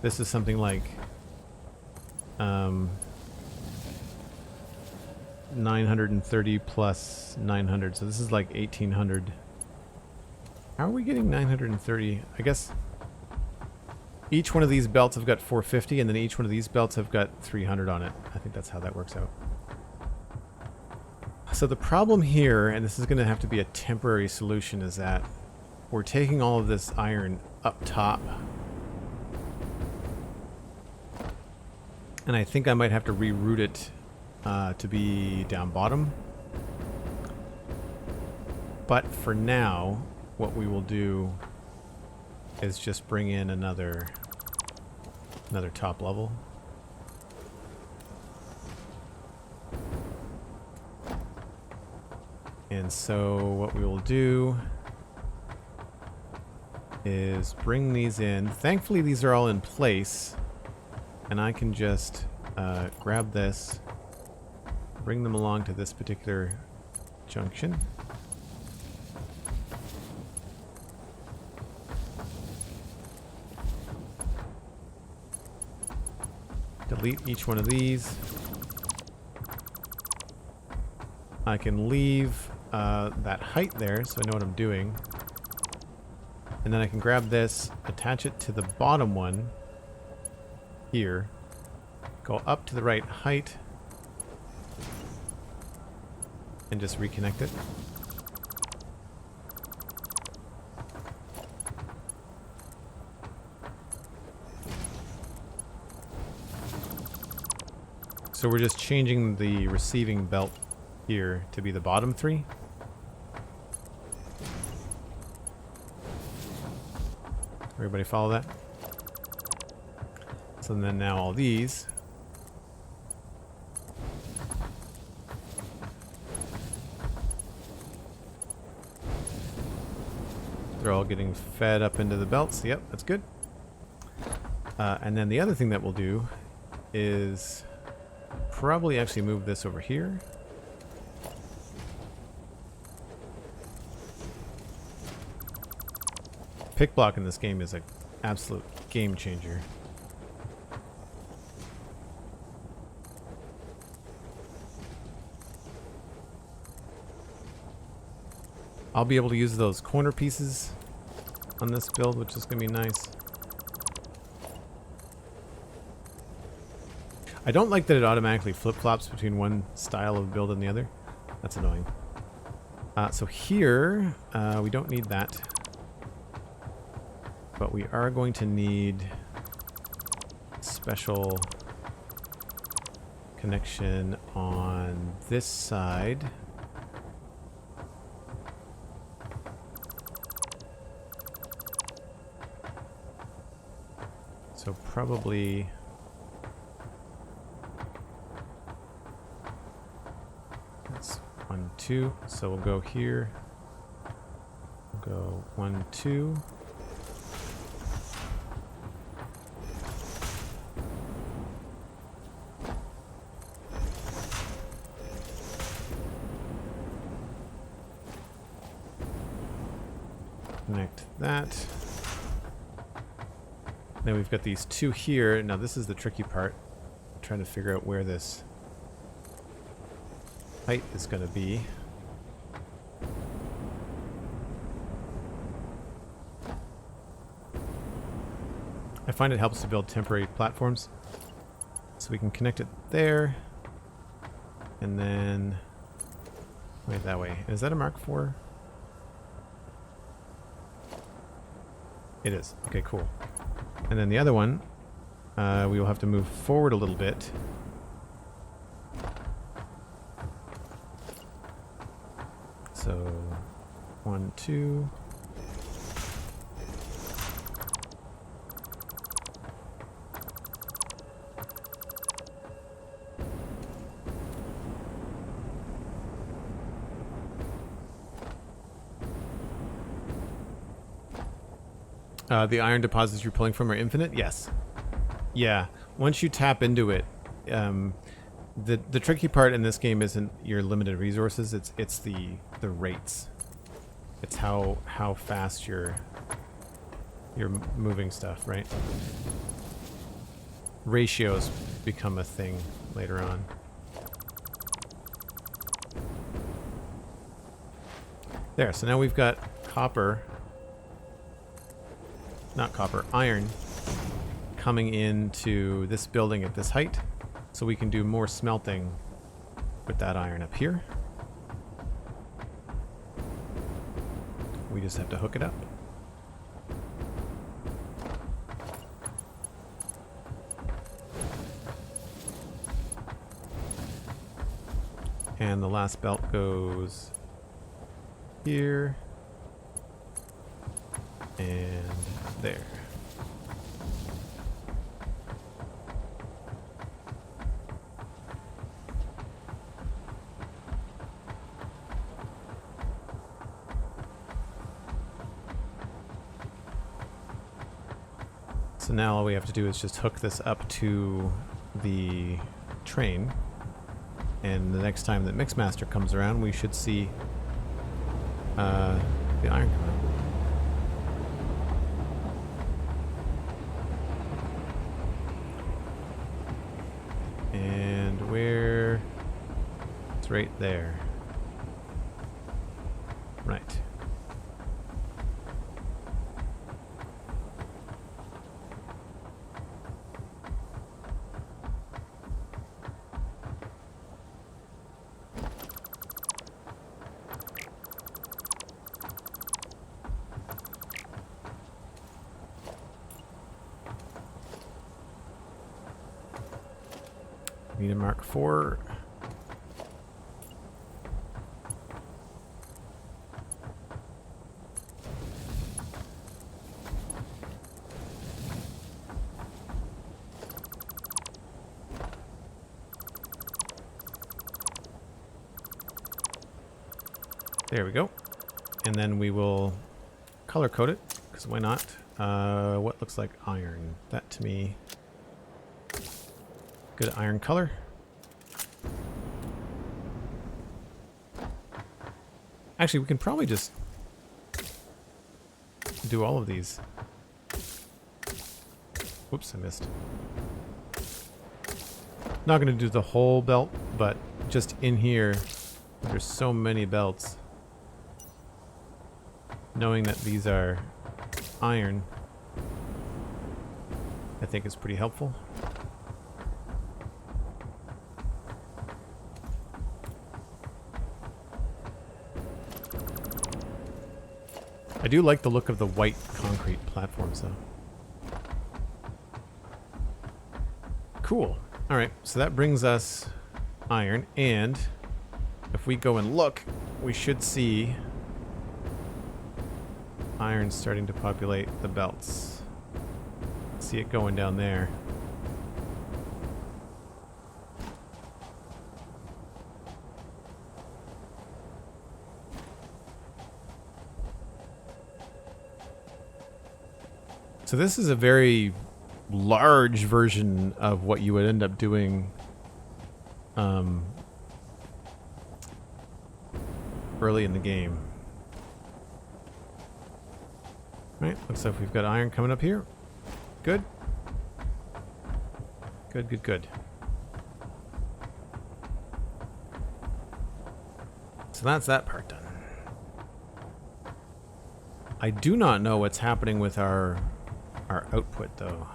This is something like 930 plus 900, so this is like 1800. How are we getting 930? I guess each one of these belts have got 450, and then each one of these belts have got 300 on it. I think that's how that works out. So the problem here, and this is going to have to be a temporary solution, is that we're taking all of this iron up top. And I think I might have to reroute it to be down bottom. But for now, what we will do is just bring in another top level. And so what we will do is bring these in. Thankfully, these are all in place, and I can just grab this, bring them along to this particular junction. Delete each one of these. I can leave that height there so I know what I'm doing. And then I can grab this, attach it to the bottom one here, go up to the right height, and just reconnect it. So we're just changing the receiving belt here to be the bottom 3. Everybody follow that? So then now all these they're all getting fed up into the belts. Yep, that's good. And then the other thing that we'll do is probably actually move this over here. Pick block in this game is an absolute game changer. I'll be able to use those corner pieces on this build, which is going to be nice. I don't like that it automatically flip-flops between one style of build and the other. That's annoying. So here, we don't need that. But we are going to need special connection on this side. So probably that's 1, 2. So we'll go here, go 1, 2. Connect that. Then we've got these two here. Now this is the tricky part. I'm trying to figure out where this height is going to be. I find it helps to build temporary platforms. So we can connect it there. And then... wait, that way. Is that a Mark IV? It is. Okay, cool. And then the other one, we will have to move forward a little bit. So, 1, 2. The iron deposits you're pulling from are infinite? Yes. Yeah. Once you tap into it, the tricky part in this game isn't your limited resources, it's the rates. It's how fast you're moving stuff, right? Ratios become a thing later on. There, so now we've got copper. Not copper, iron coming into this building at this height, so we can do more smelting with that iron up here. We just have to hook it up. And the last belt goes here and there. So now all we have to do is just hook this up to the train, and the next time that Mixmaster comes around, we should see the iron come out. And where? It's right there. Right. Need a Mark IV. There we go. And then we will color code it, because why not? What looks like iron? That to me... good iron color. Actually, we can probably just do all of these. Whoops, I missed. Not going to do the whole belt, but just in here, there's so many belts. Knowing that these are iron, I think is pretty helpful. I do like the look of the white concrete platforms, though. Cool. Alright, so that brings us iron, and if we go and look, we should see iron starting to populate the belts. See it going down there. So this is a very large version of what you would end up doing early in the game. Right, looks like we've got iron coming up here. Good. Good, good, good. So that's that part done. I do not know what's happening with our output though.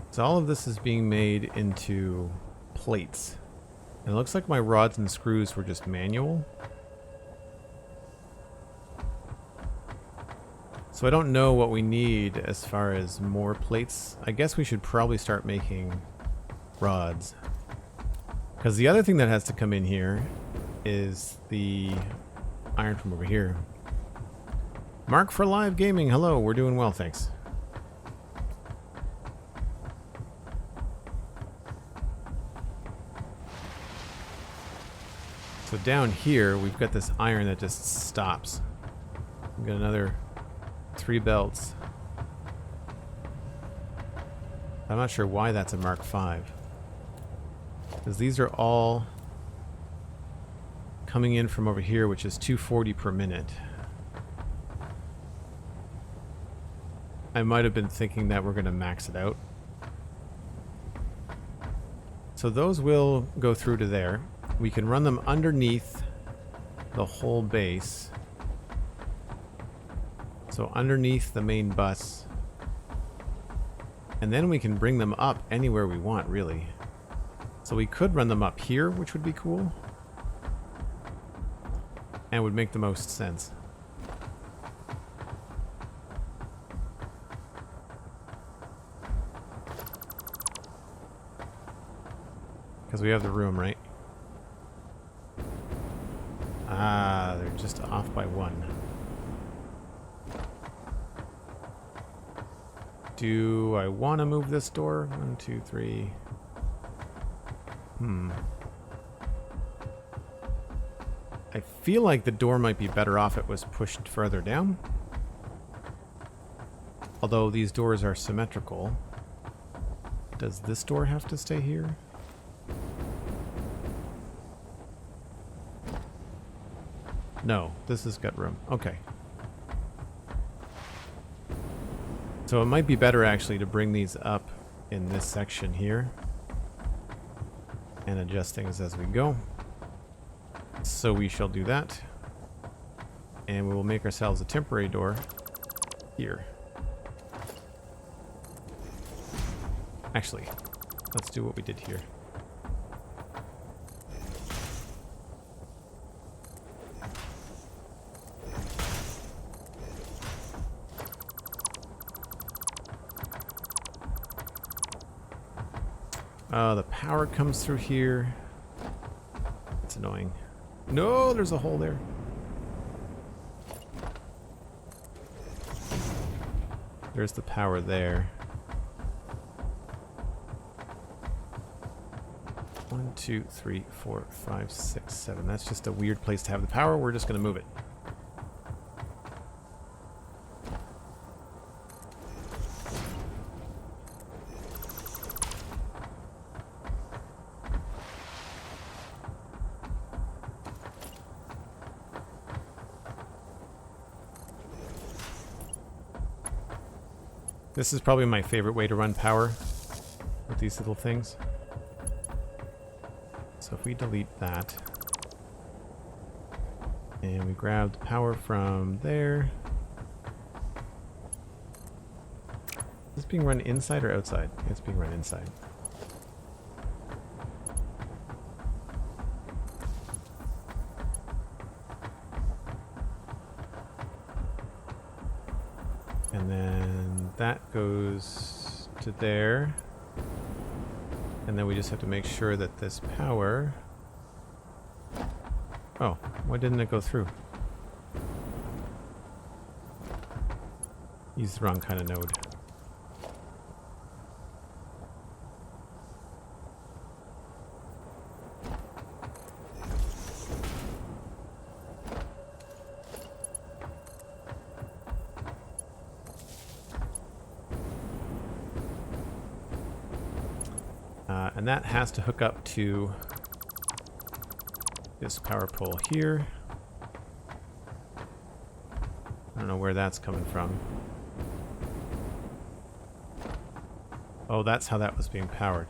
So all of this is being made into plates. And it looks like my rods and screws were just manual. So I don't know what we need as far as more plates. I guess we should probably start making rods. Because the other thing that has to come in here is the iron from over here. Mark for live gaming. Hello, we're doing well, thanks. So down here, we've got this iron that just stops. We've got another 3 belts. I'm not sure why that's a Mark V. Because these are all coming in from over here, which is 240 per minute. I might have been thinking that we're going to max it out. So those will go through to there. We can run them underneath the whole base. So underneath the main bus. And then we can bring them up anywhere we want, really. So we could run them up here, which would be cool. And would make the most sense. Because we have the room, right? Ah, they're just off by 1. Do I want to move this door? 1, 2, 3. I feel like the door might be better off if it was pushed further down. Although these doors are symmetrical. Does this door have to stay here? No, this has got room. Okay. So it might be better actually to bring these up in this section here and adjust things as we go. So we shall do that. And we will make ourselves a temporary door here. Actually, let's do what we did here. The power comes through here. It's annoying. No, there's a hole there. There's the power there. 1, 2, 3, 4, 5, 6, 7. That's just a weird place to have the power. We're just going to move it. This is probably my favorite way to run power with these little things. So if we delete that and we grab the power from there. Is this being run inside or outside? It's being run inside. And then that goes to there. And then we just have to make sure that this power... Oh, why didn't it go through? Use the wrong kind of node. And that has to hook up to this power pole here. I don't know where that's coming from. Oh, that's how that was being powered.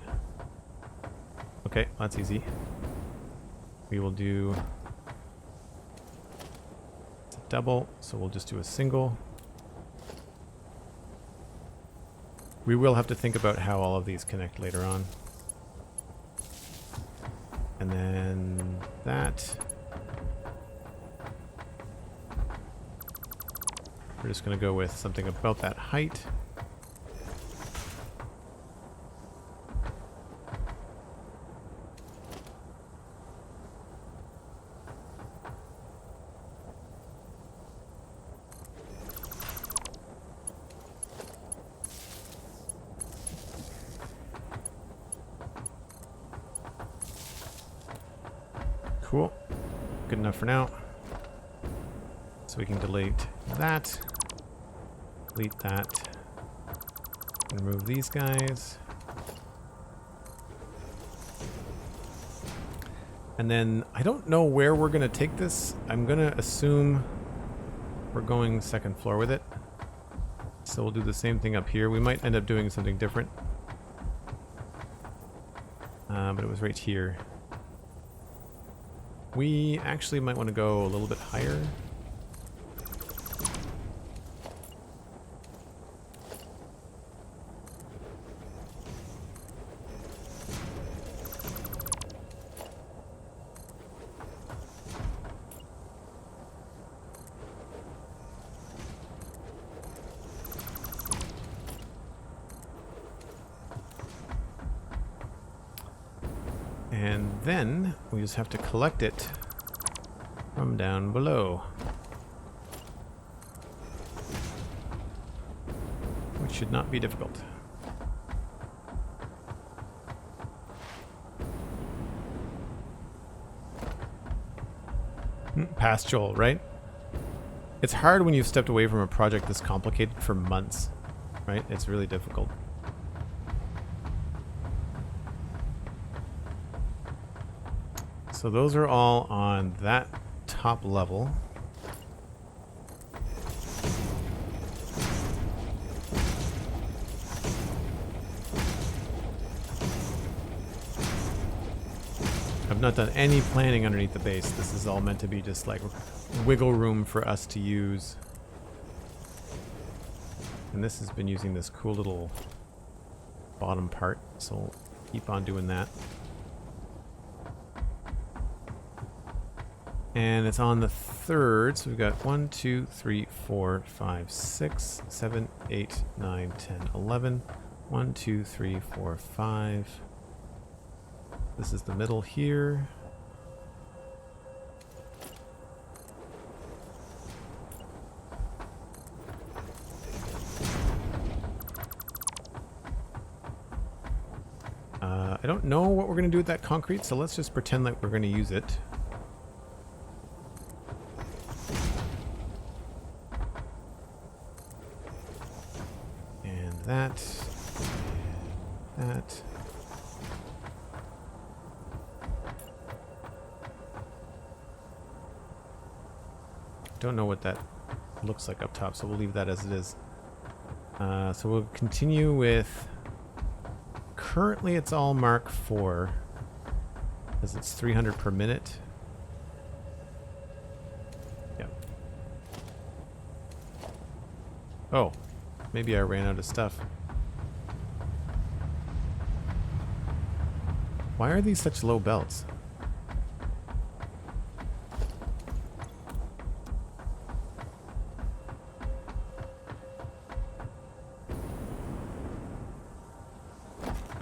Okay, that's easy. We will do a double, so we'll just do a single. We will have to think about how all of these connect later on. And then that. We're just going to go with something about that height. Cool. Good enough for now. So we can delete that. Delete that. Remove these guys. And then I don't know where we're going to take this. I'm going to assume we're going second floor with it. So we'll do the same thing up here. We might end up doing something different. But it was right here. We actually might want to go a little bit higher. And then we just have to collect it from down below. Which should not be difficult. Past Joel, right? It's hard when you've stepped away from a project this complicated for months, right? It's really difficult. So those are all on that top level. I've not done any planning underneath the base. This is all meant to be just like wiggle room for us to use. And this has been using this cool little bottom part, so we'll keep on doing that. And it's on the third, so we've got 1, 2, 3, 4, 5, 6, 7, 8, 9, 10, 11. 1, 2, 3, 4, 5. This is the middle here. I don't know what we're going to do with that concrete, so let's just pretend like we're going to use it. That, and that. Don't know what that looks like up top, so we'll leave that as it is. So we'll continue with, currently it's all Mark 4, because it's 300 per minute. Yep. Oh. Maybe I ran out of stuff. Why are these such low belts?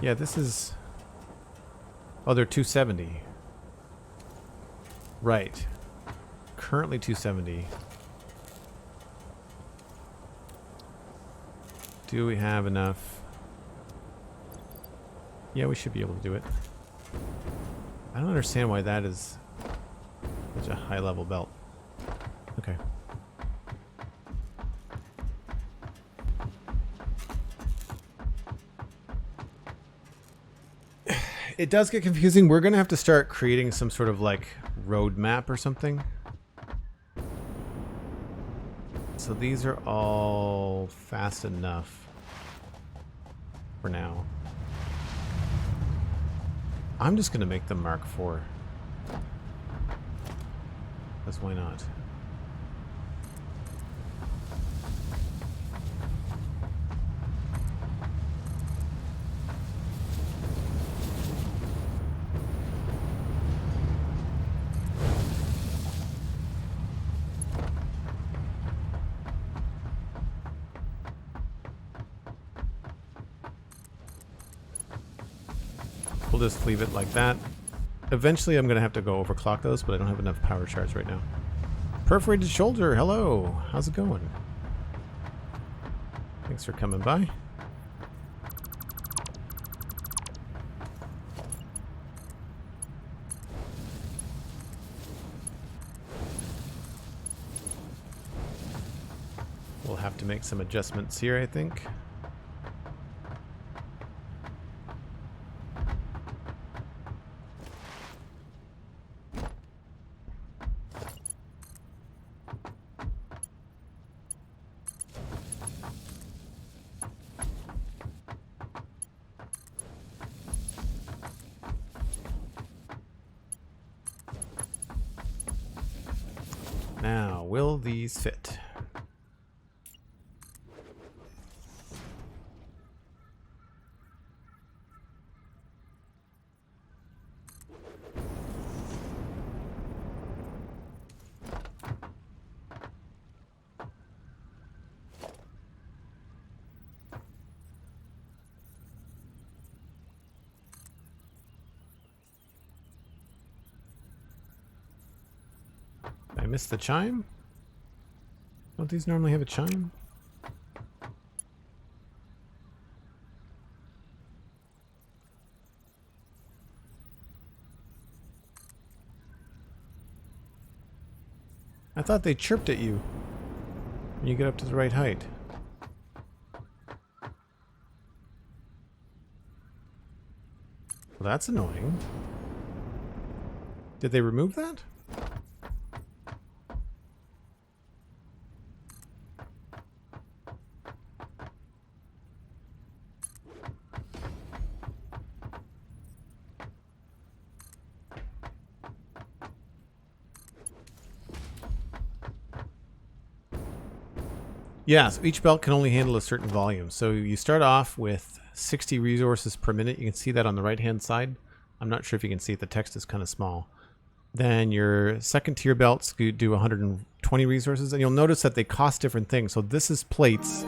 Yeah, this is... Oh, they're 270. Right. Currently 270. Do we have enough? Yeah, we should be able to do it. I don't understand why that is such a high level belt. Okay. it does get confusing. We're going to have to start creating some sort of like road map or something. So these are all fast enough for now. I'm just going to make them Mark IV. Because why not? We'll just leave it like that. Eventually I'm going to have to go overclock those, but I don't have enough power charge right now. Perforated shoulder, hello. How's it going? Thanks for coming by. We'll have to make some adjustments here, I think. Now, will these fit? I missed the chime? Don't these normally have a chime? I thought they chirped at you when you get up to the right height. Well, that's annoying. Did they remove that? Yeah, so each belt can only handle a certain volume. So you start off with 60 resources per minute. You can see that on the right-hand side. I'm not sure if you can see it. The text is kind of small. Then your second tier belts do 120 resources. And you'll notice that they cost different things. So this is plates.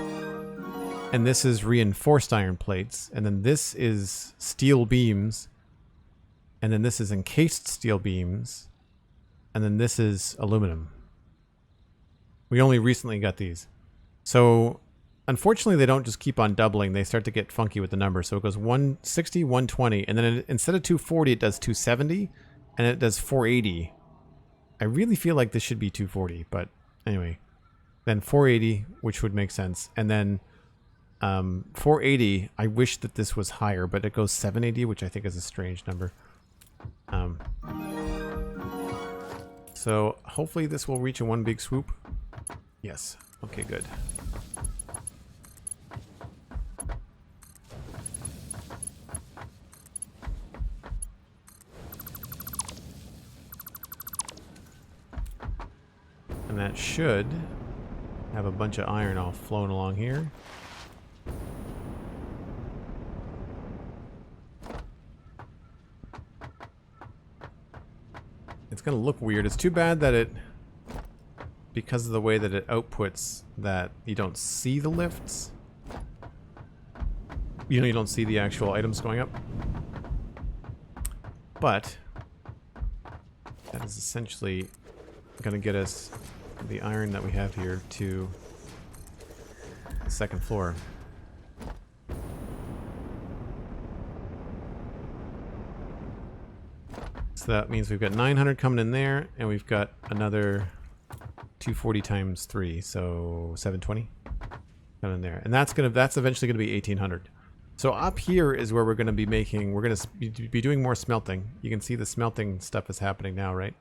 And this is reinforced iron plates. And then this is steel beams. And then this is encased steel beams. And then this is aluminum. We only recently got these. So, unfortunately, they don't just keep on doubling. They start to get funky with the numbers. So it goes 160, 120, and then instead of 240, it does 270, and it does 480. I really feel like this should be 240, but anyway. Then 480, which would make sense. And then 480, I wish that this was higher, but it goes 780, which I think is a strange number. So, hopefully this will reach in one big swoop. Yes. Okay, good. And that should have a bunch of iron all flowing along here. It's going to look weird. It's too bad that it... because of the way that it outputs, that you don't see the lifts. You know, you don't see the actual items going up. But that is essentially going to get us the iron that we have here to the second floor. So that means we've got 900 coming in there, and we've got another 240 times 3, so 720 coming in there. And that's eventually gonna be 1800. So up here is where we're going to be making, we're going to be doing more smelting. You can see the smelting stuff is happening now, right?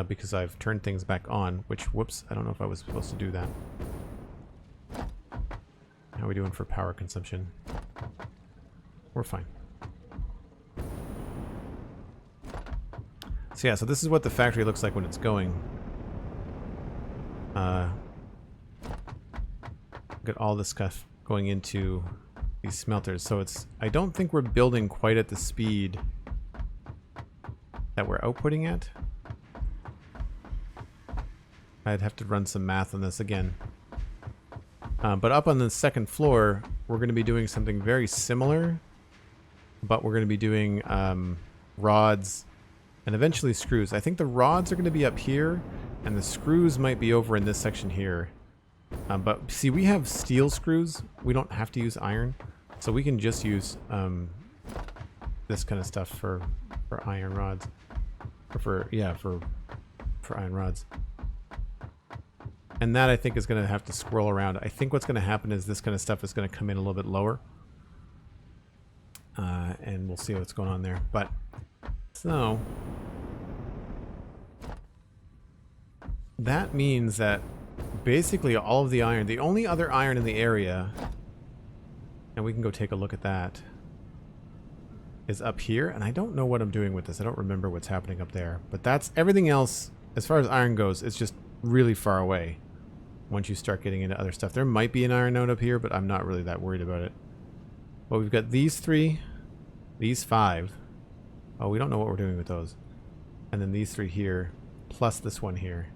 Because I've turned things back on, which, whoops, I don't know if I was supposed to do that. How are we doing for power consumption? We're fine. So yeah, so this is what the factory looks like when it's going. Got all this stuff going into these smelters. So it's, I don't think we're building quite at the speed that we're outputting at. I'd have to run some math on this again. But up on the second floor, we're going to be doing something very similar, but we're going to be doing rods and eventually screws. I think the rods are going to be up here, and the screws might be over in this section here. But see, we have steel screws. We don't have to use iron, so we can just use this kind of stuff for iron rods, or for iron rods. And that, I think, is going to have to swirl around. I think what's going to happen is this kind of stuff is going to come in a little bit lower, and we'll see what's going on there. But so that means that basically all of the iron, the only other iron in the area, and we can go take a look at that, is up here. And I don't know what I'm doing with this. I don't remember what's happening up there. But that's everything else, as far as iron goes, it's just really far away once you start getting into other stuff. There might be an iron node up here, but I'm not really that worried about it. But we've got these 3, these 5. Oh, we don't know what we're doing with those. And then these 3 here, plus this one here.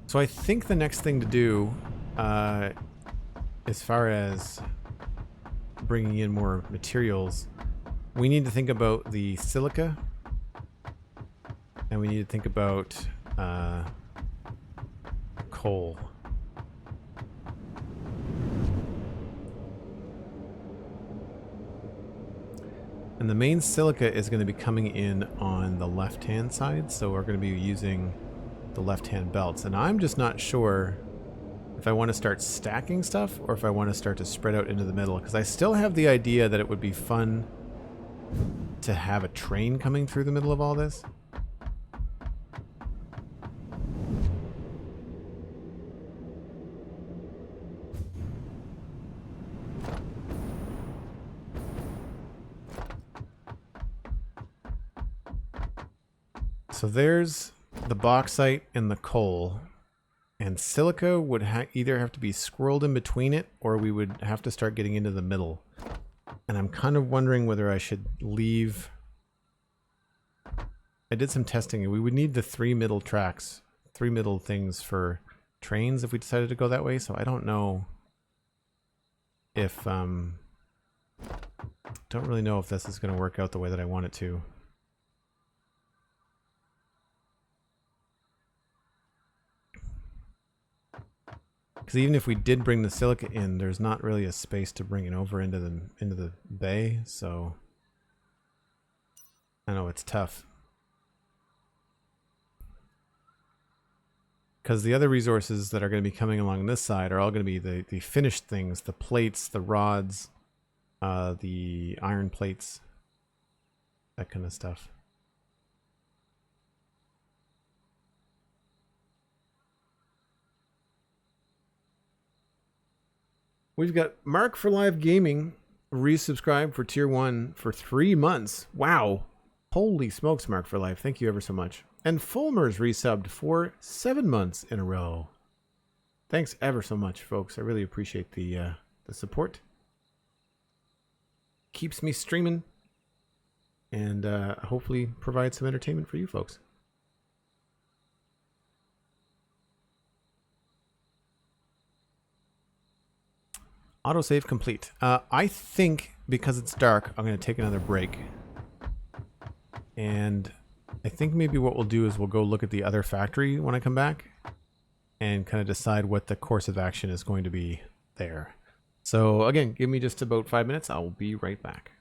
So I think the next thing to do, as far as bringing in more materials, we need to think about the silica, and we need to think about coal. And the main silica is going to be coming in on the left-hand side, so we're going to be using the left-hand belts. And I'm just not sure if I want to start stacking stuff or if I want to start to spread out into the middle, because I still have the idea that it would be fun to have a train coming through the middle of all this. So there's the bauxite and the coal, and silica would either have to be squirreled in between it, or we would have to start getting into the middle. And I'm kind of wondering whether I should leave. I did some testing, and we would need the 3 middle tracks, 3 middle things for trains if we decided to go that way. So I don't know if don't really know if this is going to work out the way that I want it to. Because even if we did bring the silica in, there's not really a space to bring it over into the bay, so I know it's tough. Because the other resources that are going to be coming along this side are all going to be the finished things, the plates, the rods, the iron plates, that kind of stuff. We've got Mark for Live Gaming resubscribed for Tier 1 for 3 months. Wow. Holy smokes, Mark for Life. Thank you ever so much. And Fulmer's resubbed for 7 months in a row. Thanks ever so much, folks. I really appreciate the support. Keeps me streaming and hopefully provides some entertainment for you folks. Autosave complete. I think because it's dark, I'm going to take another break. And I think maybe what we'll do is we'll go look at the other factory when I come back and kind of decide what the course of action is going to be there. So again, give me just about 5 minutes. I'll be right back.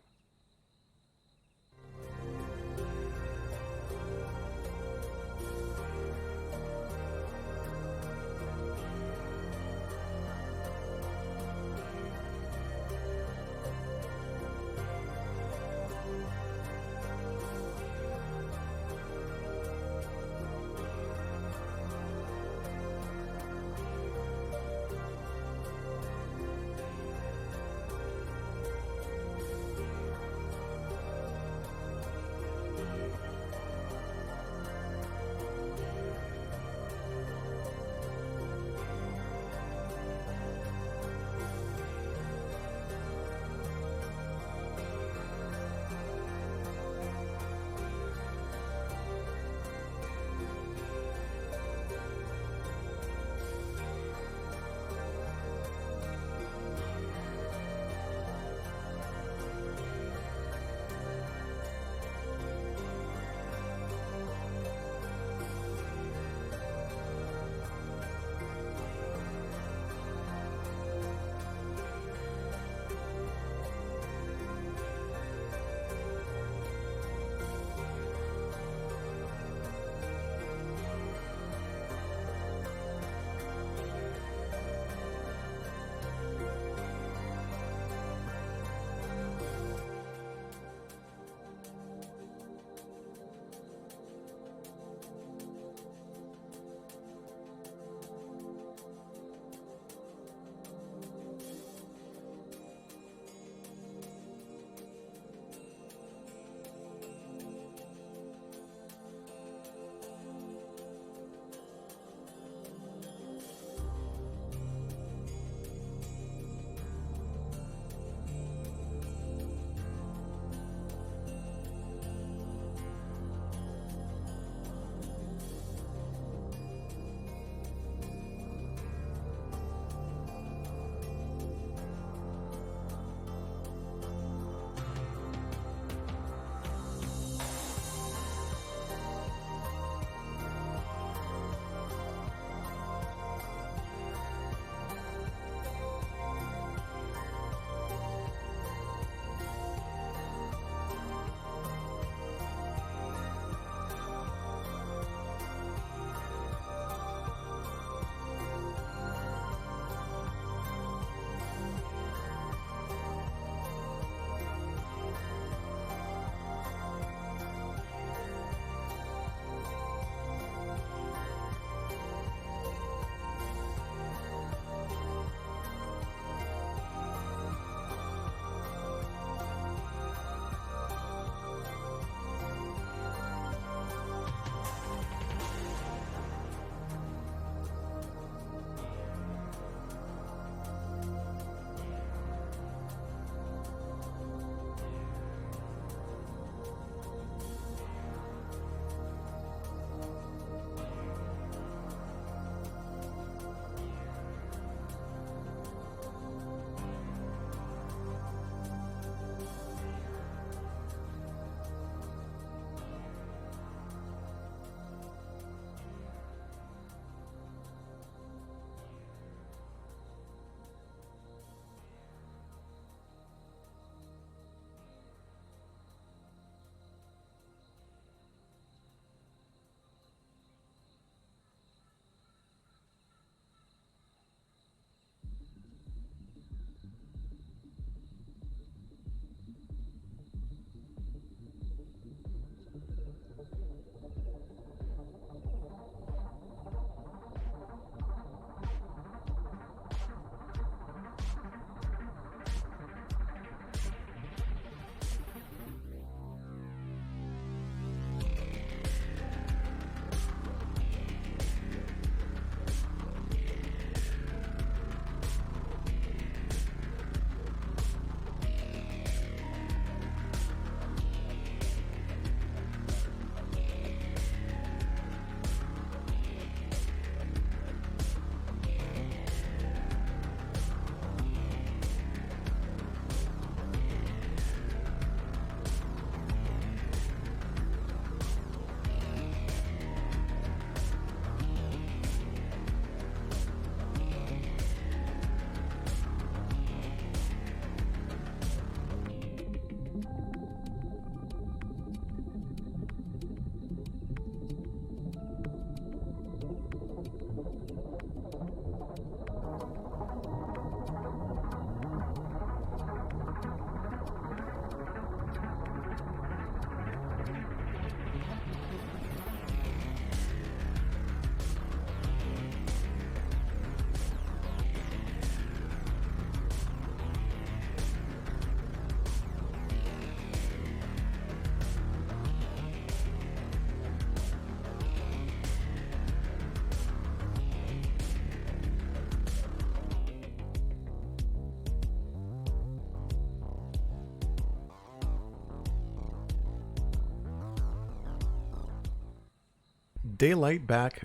daylight back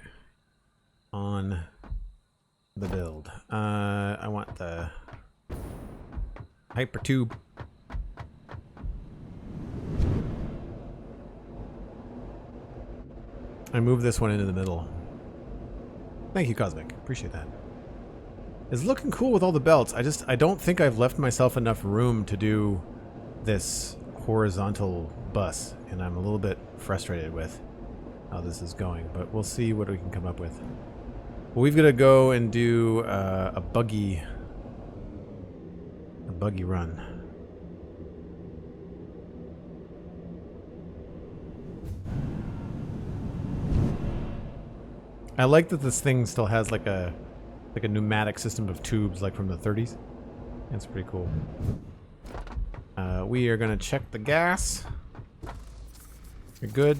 on the build. I want the hyper tube. I move this one into the middle. Thank you, Cosmic. Appreciate that. It's looking cool with all the belts. I don't think I've left myself enough room to do this horizontal bus, and I'm a little bit frustrated with how this is going, but we'll see what we can come up with. Well, we've got to go and do a buggy run. I like that this thing still has like a pneumatic system of tubes like from the 30s. That's pretty cool. We are going to check the gas. You're good.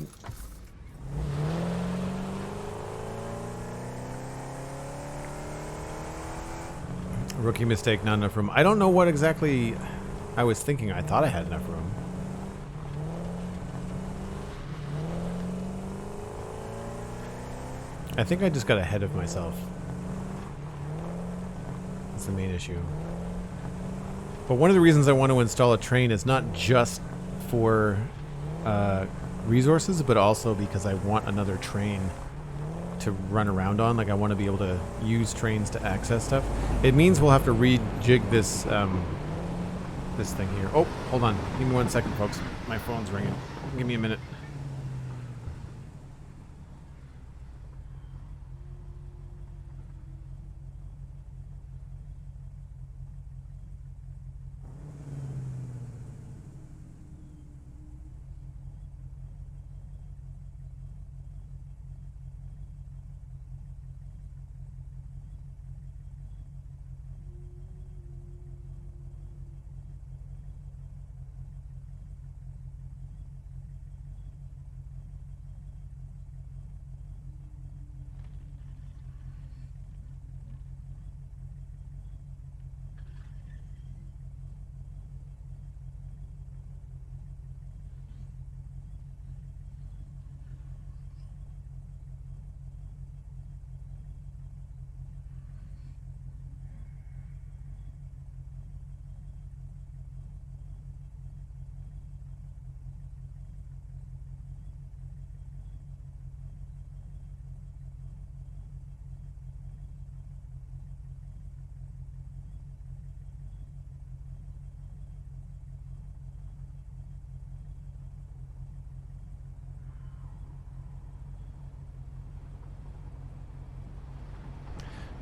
Rookie mistake, not enough room. I don't know what exactly I was thinking. I thought I had enough room. I think I just got ahead of myself. That's the main issue. But one of the reasons I want to install a train is not just for resources, but also because I want another train to run around on. Like, I want to be able to use trains to access stuff. It means we'll have to rejig this this thing here. Oh, hold on. Give me 1 second, folks. My phone's ringing. Give me a minute.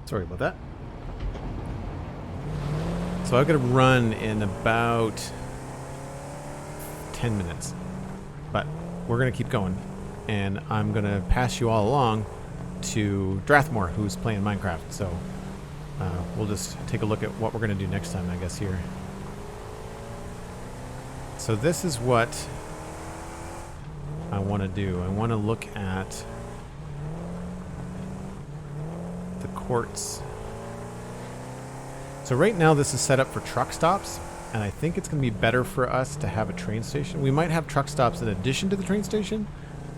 Sorry about that. So I've got to run in about 10 minutes. But we're going to keep going. And I'm going to pass you all along to Drathmore, who's playing Minecraft. So we'll just take a look at what we're going to do next time, I guess, here. So this is what I want to do. I want to look at the quartz. So right now this is set up for truck stops, and I think it's going to be better for us to have a train station. We might have truck stops in addition to the train station,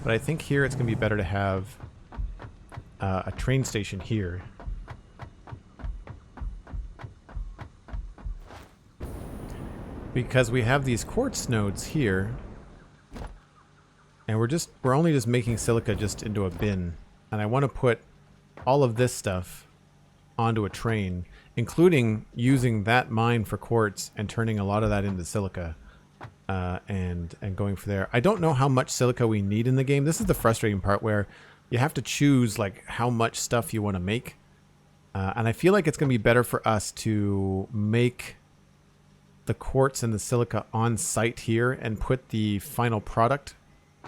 but I think here it's going to be better to have a train station here. Because we have these quartz nodes here, and we're only just making silica just into a bin, and I want to put all of this stuff onto a train, including using that mine for quartz and turning a lot of that into silica, and going for there. I don't know how much silica we need in the game. This is the frustrating part, where you have to choose like how much stuff you want to make, and I feel like it's going to be better for us to make the quartz and the silica on site here and put the final product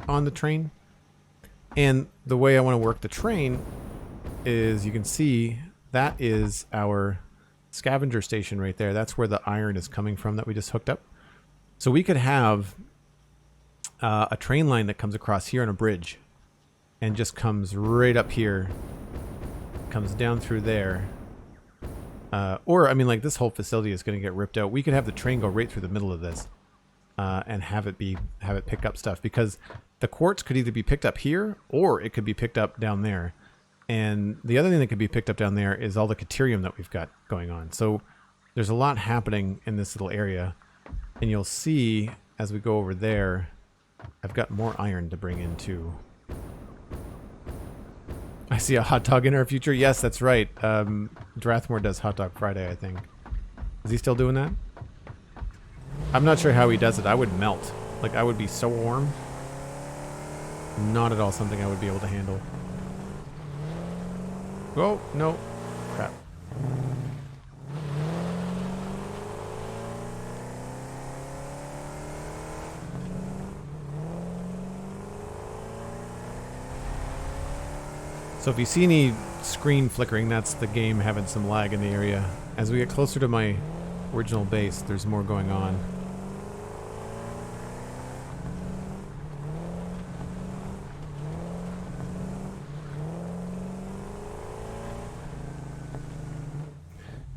on the train. And the way I want to work the train is, you can see that is our scavenger station right there. That's where the iron is coming from that we just hooked up. So we could have a train line that comes across here on a bridge and just comes right up here, comes down through there. Or, I mean, like, this whole facility is going to get ripped out. We could have the train go right through the middle of this and have it pick up stuff, because the quartz could either be picked up here or it could be picked up down there. And the other thing that could be picked up down there is all the Caterium that we've got going on. So there's a lot happening in this little area. And you'll see as we go over there, I've got more iron to bring in too. I see a hot dog in our future. Yes, that's right. Drathmore does Hot Dog Friday, I think. Is he still doing that? I'm not sure how he does it. I would melt. Like, I would be so warm. Not at all something I would be able to handle. Oh, no. Crap. So if you see any screen flickering, that's the game having some lag in the area. As we get closer to my original base, there's more going on.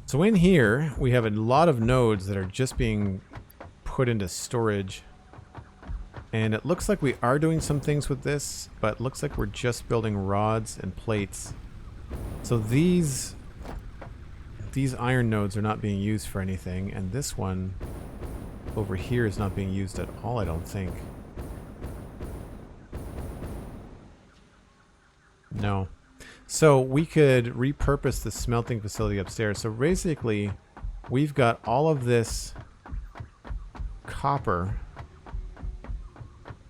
So in here, we have a lot of nodes that are just being put into storage. And it looks like we are doing some things with this, but it looks like we're just building rods and plates. So these iron nodes are not being used for anything, and this one over here is not being used at all, I don't think. No. So we could repurpose the smelting facility upstairs. So basically, we've got all of this copper.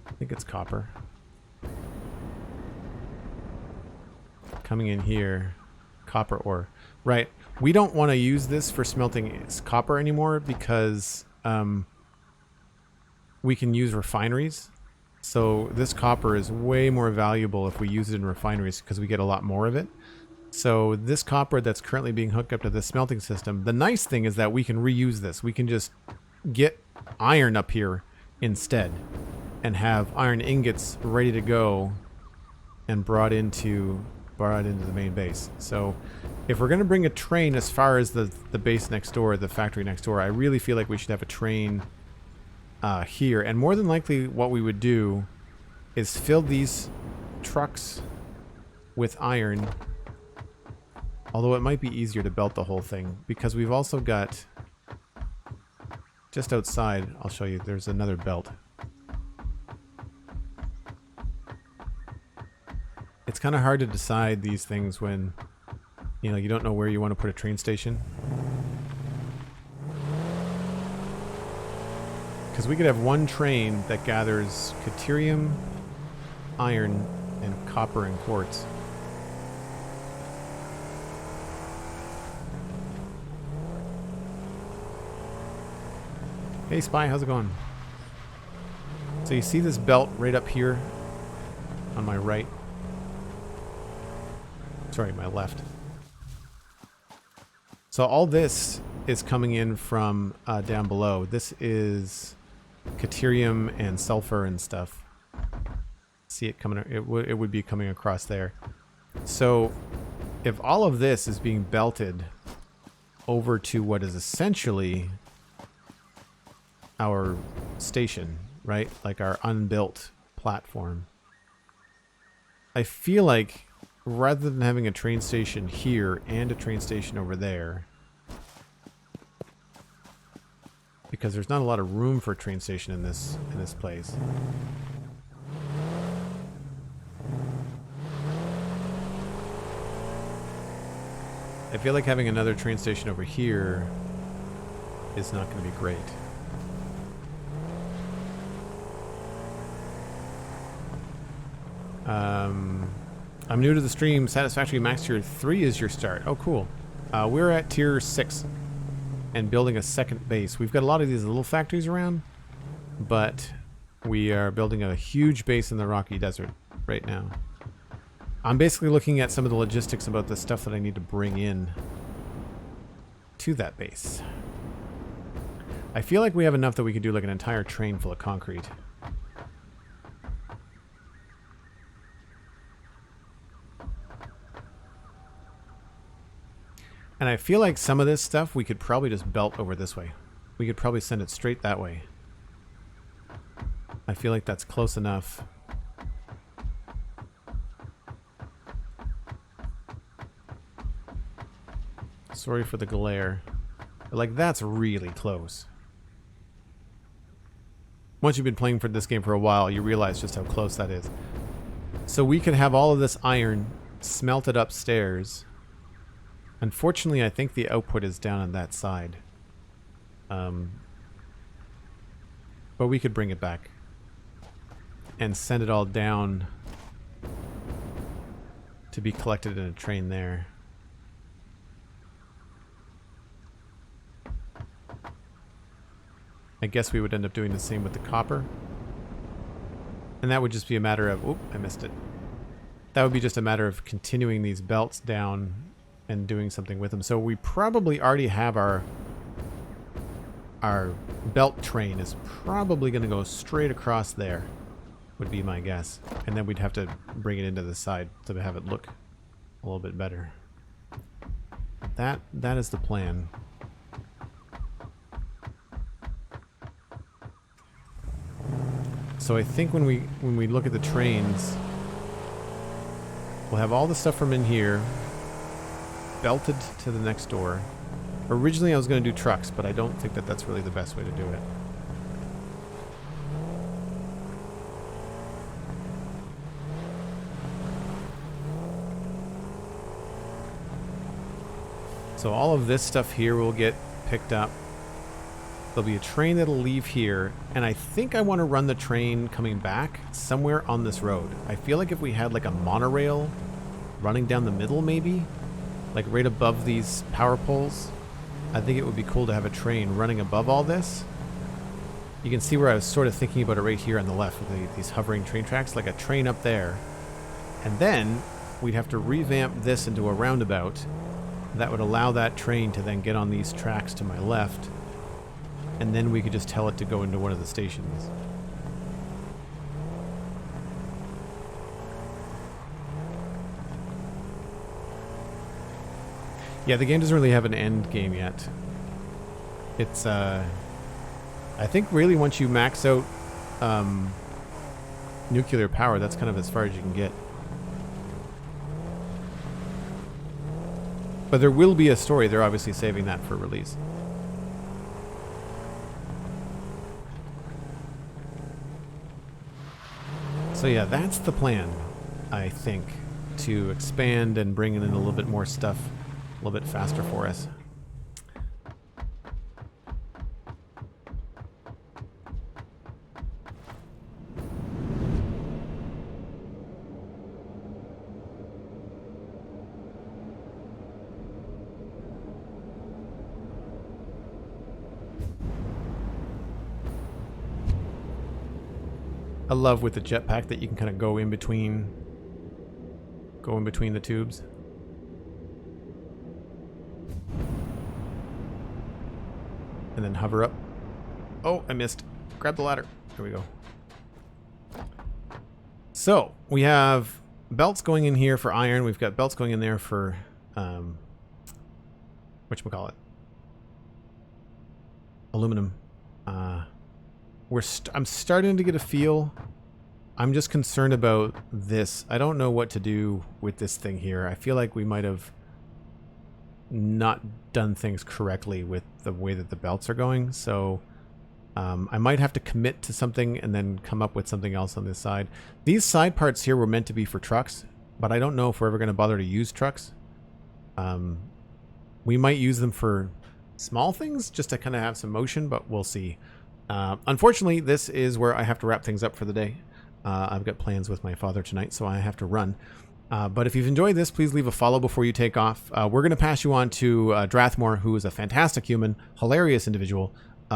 I think it's copper. Coming in here. Copper ore. Right. We don't want to use this for smelting copper anymore because we can use refineries. So this copper is way more valuable if we use it in refineries because we get a lot more of it. So this copper that's currently being hooked up to the smelting system, the nice thing is that we can reuse this. We can just get iron up here instead and have iron ingots ready to go and brought into the main base. So if we're going to bring a train as far as the base next door, the factory next door, I really feel like we should have a train here. And more than likely what we would do is fill these trucks with iron, although it might be easier to belt the whole thing because we've also got just outside, I'll show you, there's another belt. It's kind of hard to decide these things when you don't know where you want to put a train station. Because we could have one train that gathers Caterium, iron, and copper and quartz. Hey Spy, how's it going? So you see this belt right up here on my right? Sorry, my left. So all this is coming in from down below. This is Caterium and sulfur and stuff. See it coming, it would be coming across there. So if all of this is being belted over to what is essentially our station, right? Like our unbuilt platform. I feel like rather than having a train station here and a train station over there, because there's not a lot of room for a train station in this place. I feel like having another train station over here is not going to be great. I'm new to the stream. Satisfactory Max Tier 3 is your start. Oh, cool. We're at Tier 6 and building a second base. We've got a lot of these little factories around, but we are building a huge base in the Rocky Desert right now. I'm basically looking at some of the logistics about the stuff that I need to bring in to that base. I feel like we have enough that we could do like an entire train full of concrete. And I feel like some of this stuff we could probably just belt over this way. We could probably send it straight that way. I feel like that's close enough Sorry for the glare. But, like, that's really close. Once you've been playing for this game for a while, you realize just how close that is. So we could have all of this iron smelted upstairs. Unfortunately, I think the output is down on that side. But we could bring it back and send it all down to be collected in a train there. I guess we would end up doing the same with the copper. And that would just be a matter of... Oop, I missed it. That would be just a matter of continuing these belts down and doing something with them. So we probably already have our belt train is probably going to go straight across there, would be my guess. And then we'd have to bring it into the side to have it look a little bit better. That is the plan. So I think when we look at the trains, we'll have all the stuff from in here belted to the next door. Originally I was going to do trucks, but I don't think that that's really the best way to do it. So all of this stuff here will get picked up. There'll be a train that'll leave here, and I think I want to run the train coming back somewhere on this road. I feel like if we had like a monorail running down the middle maybe, like right above these power poles, I think it would be cool to have a train running above all this. You can see where I was sort of thinking about it right here on the left with these hovering train tracks, like a train up there. And then we'd have to revamp this into a roundabout that would allow that train to then get on these tracks to my left. And then we could just tell it to go into one of the stations. Yeah, the game doesn't really have an end game yet. It's, I think really once you max out nuclear power, that's kind of as far as you can get. But there will be a story. They're obviously saving that for release. So yeah, that's the plan, I think, to expand and bring in a little bit more stuff a little bit faster for us. I love with the jetpack that you can kind of go in between the tubes. And then hover up. Oh, I missed. Grab the ladder. There we go. So, we have belts going in here for iron. We've got belts going in there for, whatchamacallit? Aluminum. I'm starting to get a feel. I'm just concerned about this. I don't know what to do with this thing here. I feel like we might have not done things correctly with the way that the belts are going. So I might have to commit to something and then come up with something else on this side. These side parts here were meant to be for trucks, but I don't know if we're ever going to bother to use trucks. We might use them for small things just to kind of have some motion, but we'll see. Unfortunately, this is where I have to wrap things up for the day. I've got plans with my father tonight, so I have to run. But if you've enjoyed this, please leave a follow before you take off. We're going to pass you on to Drathmore, who is a fantastic human, hilarious individual,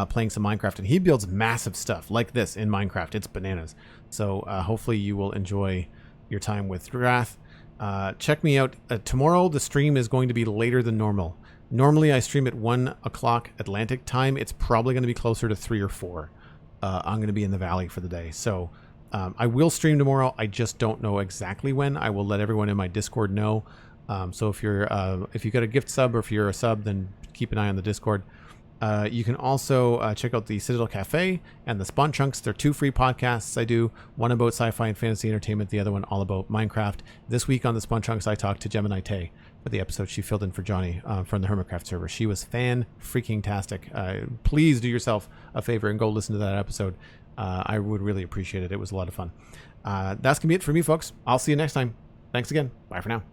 playing some Minecraft. And he builds massive stuff like this in Minecraft. It's bananas. So hopefully you will enjoy your time with Drath. Check me out. Tomorrow, the stream is going to be later than normal. Normally, I stream at 1 o'clock Atlantic time. It's probably going to be closer to 3 or 4. I'm going to be in the valley for the day. So I will stream tomorrow. I just don't know exactly when. I will let everyone in my Discord know. So if you got a gift sub or if you're a sub, then keep an eye on the Discord. You can also check out the Citadel Cafe and the Spawn Chunks. They're 2 free podcasts I do. One about sci-fi and fantasy entertainment. The other one all about Minecraft. This week on the Spawn Chunks, I talked to Gemini Tay. for the episode she filled in for Johnny from the Hermitcraft server. She was fan-freaking-tastic. Please do yourself a favor and go listen to that episode. I would really appreciate it. It was a lot of fun. That's going to be it for me, folks. I'll see you next time. Thanks again. Bye for now.